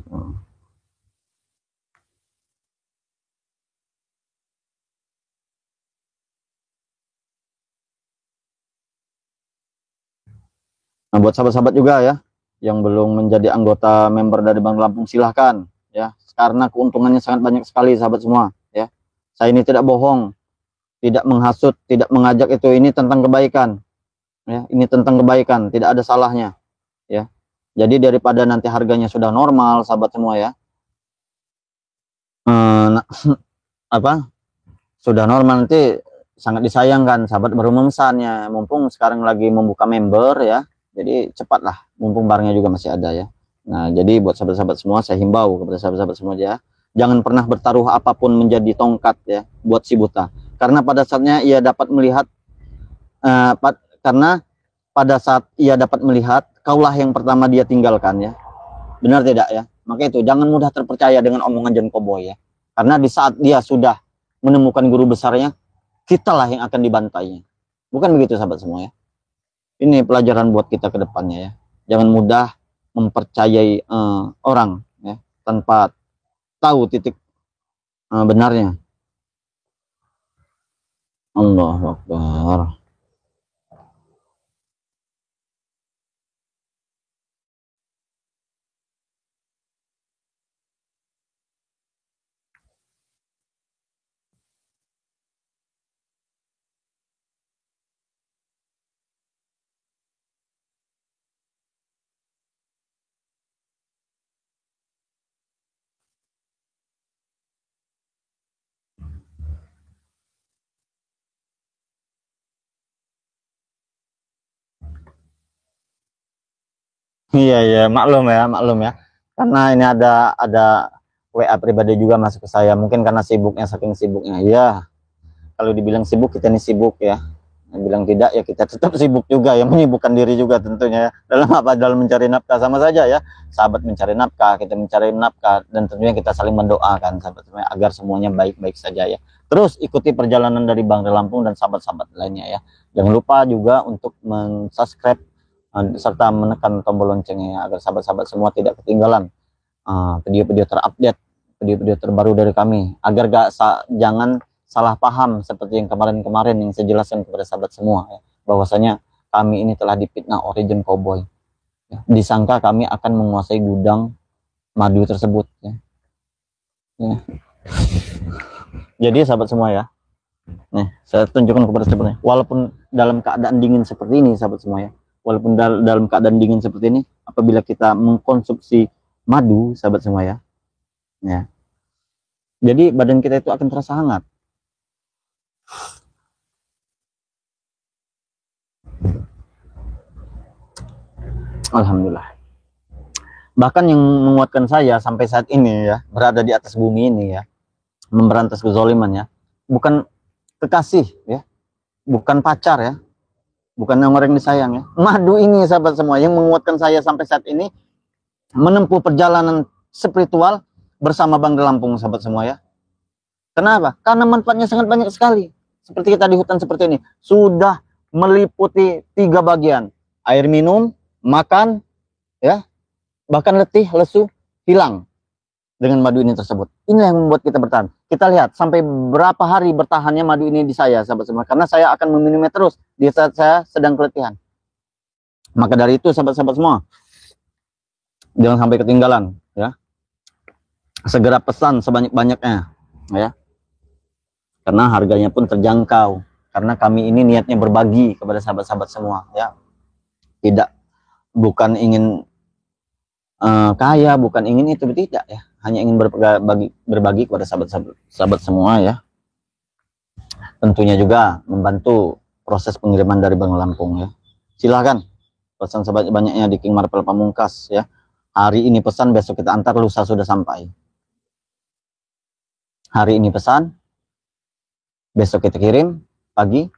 Nah buat sahabat-sahabat juga ya yang belum menjadi anggota member dari Bangda Lampung, silahkan ya, karena keuntungannya sangat banyak sekali sahabat semua ya. Saya ini tidak bohong, tidak menghasut, tidak mengajak, itu ini tentang kebaikan ya, ini tentang kebaikan, tidak ada salahnya ya. Jadi daripada nanti harganya sudah normal sahabat semua ya, apa sudah normal nanti sangat disayangkan sahabat baru memesannya, mumpung sekarang lagi membuka member ya. Jadi cepatlah, mumpung barangnya juga masih ada ya. Nah, jadi buat sahabat-sahabat semua, saya himbau kepada sahabat-sahabat semua ya, jangan pernah bertaruh apapun menjadi tongkat ya buat si buta. Karena pada saatnya ia dapat melihat, karena pada saat ia dapat melihat, kaulah yang pertama dia tinggalkan ya. Benar tidak ya? Maka itu jangan mudah terpercaya dengan omongan John Cowboy ya. Karena di saat dia sudah menemukan guru besarnya, kitalah yang akan dibantainya. Bukan begitu sahabat semua ya. Ini pelajaran buat kita ke depannya ya. Jangan mudah mempercayai orang ya tanpa tahu titik benarnya. Allahu Akbar. Iya ya, maklum ya. Karena ini ada WA pribadi juga masuk ke saya. Mungkin karena sibuknya, saking sibuknya. Iya, kalau dibilang sibuk kita ini sibuk ya. Bilang tidak ya kita tetap sibuk juga ya, menyibukkan diri juga tentunya ya. Dalam apa? Dalam mencari nafkah, sama saja ya. Sahabat mencari nafkah, kita mencari nafkah, dan tentunya kita saling mendoakan sahabat agar semuanya baik-baik saja ya. Terus ikuti perjalanan dari Bangda Lampung dan sahabat-sahabat lainnya ya. Jangan lupa juga untuk subscribe serta menekan tombol loncengnya ya, agar sahabat-sahabat semua tidak ketinggalan video-video terupdate, video-video terbaru dari kami, agar jangan salah paham seperti yang kemarin-kemarin yang saya jelaskan kepada sahabat semua ya, bahwasanya kami ini telah dipitnah oleh John Cowboy ya. Disangka kami akan menguasai gudang madu tersebut ya. Ya. Jadi sahabat semua ya, nih saya tunjukkan kepada sahabatnya, walaupun dalam keadaan dingin seperti ini sahabat semua ya, walaupun dalam keadaan dingin seperti ini, apabila kita mengkonsumsi madu sahabat semua ya, jadi badan kita itu akan terasa hangat. Alhamdulillah. Bahkan yang menguatkan saya sampai saat ini ya, berada di atas bumi ini ya, memberantas kezaliman ya, bukan kekasih ya, bukan pacar ya, bukan orang yang disayang ya. Madu ini sahabat semua yang menguatkan saya sampai saat ini menempuh perjalanan spiritual bersama Bang Lampung sahabat semua ya. Kenapa? Karena manfaatnya sangat banyak sekali. Seperti kita di hutan seperti ini, sudah meliputi 3 bagian. Air minum, makan, ya, bahkan letih, lesu, hilang dengan madu ini tersebut. Inilah yang membuat kita bertahan. Kita lihat sampai berapa hari bertahannya madu ini di saya, sahabat semua. Karena saya akan meminumnya terus di saat saya sedang keletihan. Maka dari itu, sahabat-sahabat semua, jangan sampai ketinggalan, ya. Segera pesan sebanyak-banyaknya, ya. Karena harganya pun terjangkau. Karena kami ini niatnya berbagi kepada sahabat-sahabat semua, ya. Tidak, bukan ingin kaya, bukan ingin itu, tidak ya. Hanya ingin berbagi kepada sahabat semua ya. Tentunya juga membantu proses pengiriman dari Bang Lampung ya. Silahkan pesan sebanyak-banyaknya di King Marvel Pamungkas ya. Hari ini pesan, besok kita antar, lusa sudah sampai. Hari ini pesan, besok kita kirim, pagi,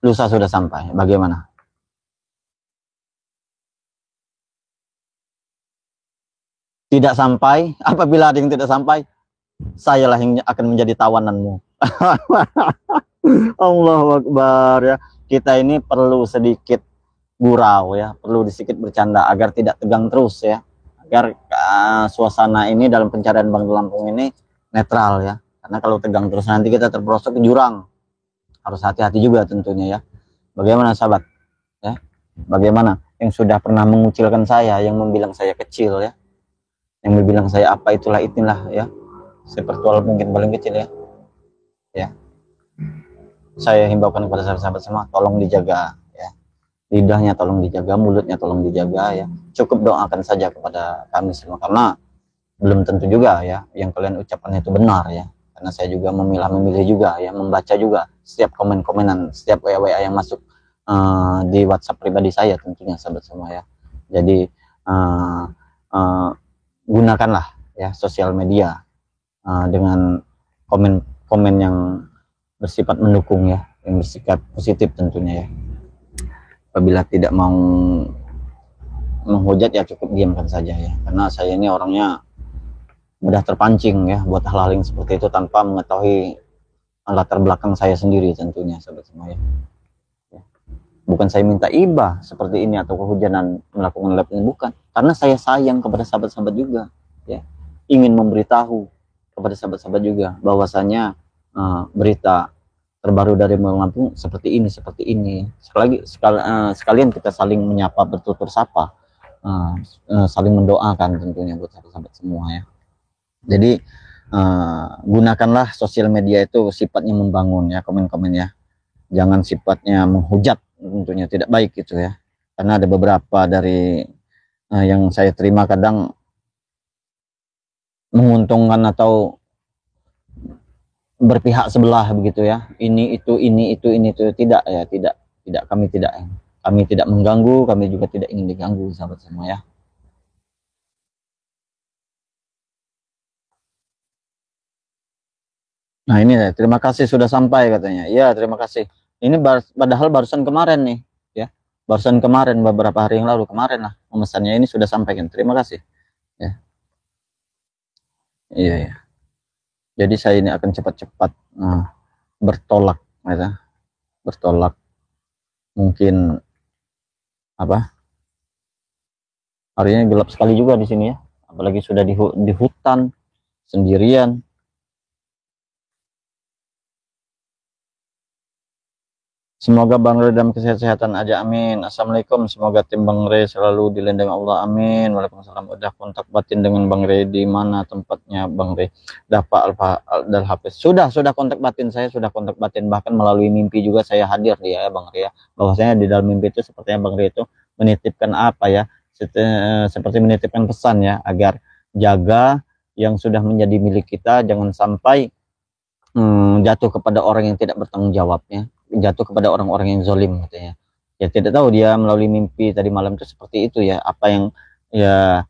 lusa sudah sampai. Bagaimana? Tidak sampai, apabila ada yang tidak sampai, sayalah yang akan menjadi tawananmu. Allahu Akbar ya. Kita ini perlu sedikit gurau ya, perlu sedikit bercanda agar tidak tegang terus ya. Agar suasana ini dalam pencarian Bang Lampung ini netral ya. Karena kalau tegang terus nanti kita terperosok ke jurang. Harus hati-hati juga tentunya ya. Bagaimana sahabat? Ya. Bagaimana yang sudah pernah mengucilkan saya, yang membilang saya kecil ya. Yang membilang saya apa itulah ya. Sepertual mungkin paling kecil ya. Ya. Saya himbaukan kepada sahabat-sahabat semua, tolong dijaga ya. Lidahnya tolong dijaga, mulutnya tolong dijaga ya. Cukup doakan saja kepada kami semua, karena belum tentu juga ya yang kalian ucapkan itu benar ya. Karena saya juga memilih juga ya, membaca juga setiap komen-komenan, setiap WA yang masuk di WhatsApp pribadi saya tentunya sahabat semua ya. Jadi gunakanlah ya sosial media dengan komen-komen yang bersifat mendukung ya, yang bersifat positif tentunya ya. Apabila tidak mau menghujat ya cukup diamkan saja ya, karena saya ini orangnya mudah terpancing ya buat hal-hal yang seperti itu tanpa mengetahui latar belakang saya sendiri tentunya sahabat semua ya. Bukan saya minta ibah seperti ini atau kehujanan melakukan live ini, bukan, karena saya sayang kepada sahabat-sahabat juga ya, ingin memberitahu kepada sahabat-sahabat juga bahwasanya berita terbaru dari Bang Lampung seperti ini sekalian kita saling menyapa, bertutur sapa, saling mendoakan tentunya buat sahabat-sahabat semua ya. Jadi gunakanlah sosial media itu sifatnya membangun ya, komen-komen ya, jangan sifatnya menghujat, tentunya tidak baik gitu ya. Karena ada beberapa dari yang saya terima kadang menguntungkan atau berpihak sebelah begitu ya, ini itu tidak ya, tidak kami tidak mengganggu, kami juga tidak ingin diganggu sahabat semua ya. Nah ini ya, terima kasih sudah sampai katanya. Ya terima kasih. Ini padahal barusan kemarin nih ya, barusan kemarin beberapa hari yang lalu kemarin lah pemesannya, ini sudah sampaikan. Terima kasih ya. Iya ya. Jadi saya ini akan cepat-cepat bertolak ya. Bertolak mungkin apa? Harinya gelap sekali juga di sini ya. Apalagi sudah di hutan sendirian. Semoga Bang Re dalam kesehatan aja, amin. Assalamualaikum, semoga tim Bang Re selalu dilindungi Allah, amin. Waalaikumsalam. Udah kontak batin dengan Bang Re, di mana tempatnya Bang Re? Dapat Al Hafiz. Sudah kontak batin, saya sudah kontak batin, bahkan melalui mimpi juga saya hadir dia ya Bang Re ya. Bahwasanya di dalam mimpi itu sepertinya Bang Re itu menitipkan apa ya? Seperti menitipkan pesan ya, agar jaga yang sudah menjadi milik kita, jangan sampai jatuh kepada orang yang tidak bertanggung jawabnya, jatuh kepada orang-orang yang zalim katanya. Ya tidak tahu dia melalui mimpi tadi malam itu seperti itu ya. Apa yang ya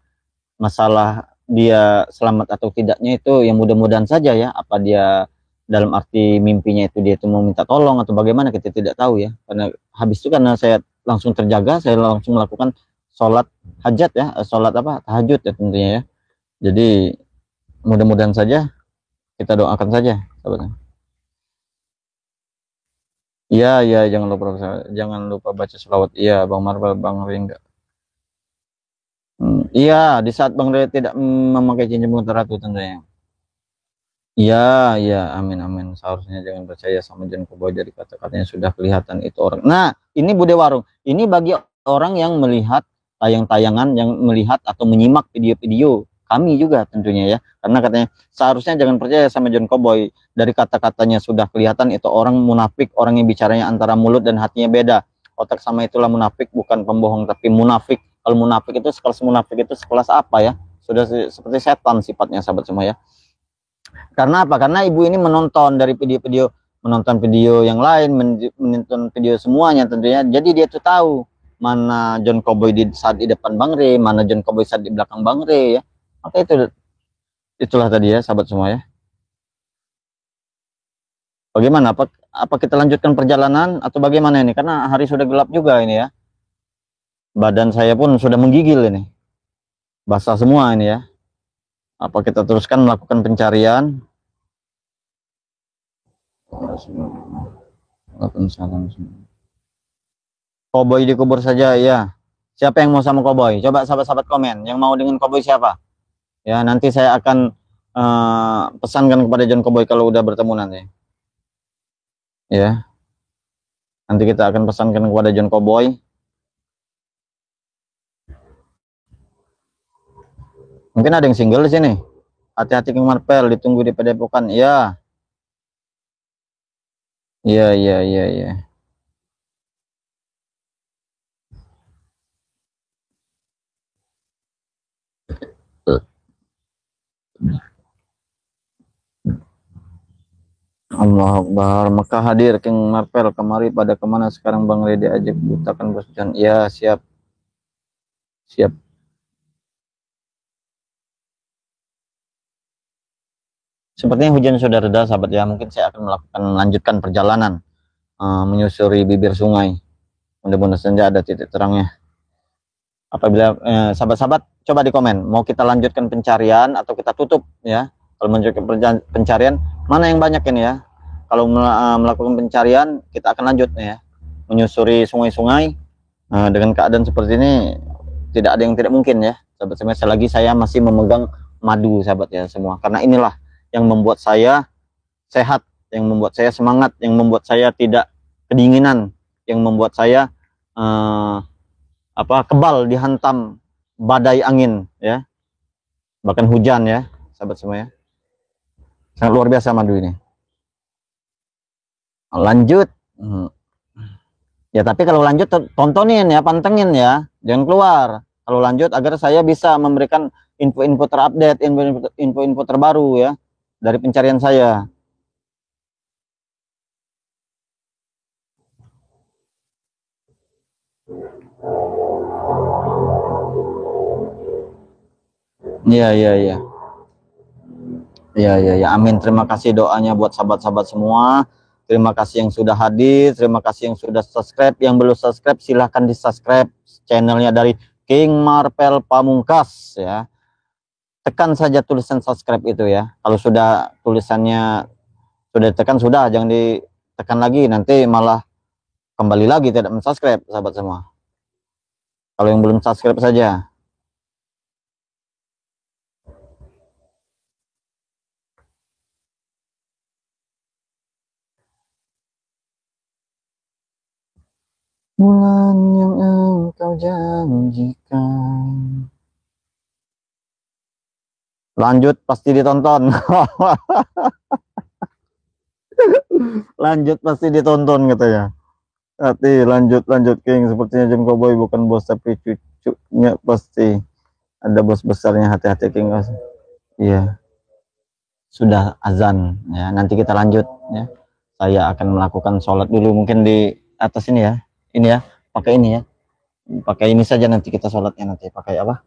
masalah dia selamat atau tidaknya itu yang mudah-mudahan saja ya. Apa dia dalam arti mimpinya itu dia itu mau minta tolong atau bagaimana, kita tidak tahu ya. Karena habis itu karena saya langsung terjaga, saya langsung melakukan sholat hajat ya, sholat apa tahajud ya tentunya ya. Jadi mudah-mudahan saja, kita doakan saja sahabat. Iya, iya, jangan lupa baca selawat. Iya, Bang Marvel, Bang Ringga. Iya, di saat Bang Ringga tidak memakai cincin pengantar ratu tentunya. Iya, iya, amin, amin. Seharusnya jangan percaya sama John Koboy dari kata-katanya sudah kelihatan itu orang. Nah, ini Bude Warung. Ini bagi orang yang melihat tayang-tayangan, yang melihat atau menyimak video-video kami juga tentunya ya. Karena katanya seharusnya jangan percaya sama John Koboy. Dari kata-katanya sudah kelihatan itu orang munafik, orang yang bicaranya antara mulut dan hatinya beda. Otak sama itulah munafik, bukan pembohong tapi munafik. Kalau munafik itu sekelas munafik itu sekelas apa ya? Sudah seperti setan sifatnya sahabat semua ya. Karena apa? Karena ibu ini menonton dari video-video, menonton video yang lain, menonton video semuanya tentunya. Jadi dia tuh tahu mana John Koboy saat di depan Bang Re, mana John Koboy saat di belakang Bang Re ya. Maka itulah tadi ya sahabat semua ya. Bagaimana? Apa kita lanjutkan perjalanan atau bagaimana ini? Karena hari sudah gelap juga ini ya. Badan saya pun sudah menggigil ini. Basah semua ini ya. Apa kita teruskan melakukan pencarian? Koboy dikubur saja ya. Siapa yang mau sama Koboy? Coba sahabat-sahabat komen. Yang mau dengan Koboy siapa? Ya nanti saya akan pesankan kepada John Koboy kalau udah bertemu nanti. Ya. Nanti kita akan pesankan kepada John Koboy. Mungkin ada yang single di sini. Hati-hati King Marvel, ditunggu di Padepokan. Ya. Iya, iya, iya, iya. Allah Akbar. Maka hadir King Marvel kemari pada kemana sekarang Bang Redi ajak butakan Bos Jan. Ya, siap. Siap. Sepertinya hujan sudah reda sahabat ya. Mungkin saya akan melanjutkan perjalanan menyusuri bibir sungai. Mudah-mudahan saja ada titik terangnya. Apabila sahabat-sahabat coba di komen, mau kita lanjutkan pencarian atau kita tutup ya. Kalau melanjutkan pencarian, mana yang banyak ini ya. Kalau melakukan pencarian, kita akan lanjut ya. Menyusuri sungai-sungai dengan keadaan seperti ini, tidak ada yang tidak mungkin ya. Sahabat-sahabat, selagi saya masih memegang madu sahabat ya semua. Karena inilah yang membuat saya sehat, yang membuat saya semangat, yang membuat saya tidak kedinginan, yang membuat saya kebal dihantam badai angin ya, bahkan hujan ya sahabat semua ya. Sangat luar biasa madu ini. Lanjut ya, tapi kalau lanjut tontonin ya, pantengin ya, jangan keluar kalau lanjut, agar saya bisa memberikan info-info terupdate, info-info terbaru ya dari pencarian saya. Iya, iya, iya. Iya, iya, ya. Amin. Terima kasih doanya buat sahabat-sahabat semua. Terima kasih yang sudah hadir. Terima kasih yang sudah subscribe. Yang belum subscribe, silahkan di subscribe channelnya dari King Marvel Pamungkas ya. Tekan saja tulisan subscribe itu ya. Kalau sudah tulisannya sudah ditekan, sudah, jangan ditekan lagi. Nanti malah kembali lagi tidak mensubscribe sahabat semua. Kalau yang belum subscribe saja. Bulan yang engkau janjikan. Lanjut pasti ditonton. Lanjut pasti ditonton katanya. Hati lanjut King, sepertinya John Koboy bukan bos tapi cucunya pasti ada bos besarnya. Hati-hati King. Iya. Sudah azan ya, nanti kita lanjut ya. Saya akan melakukan sholat dulu mungkin di atas ini ya. Ini ya, pakai ini ya. Pakai ini saja nanti kita sholatnya nanti pakai apa?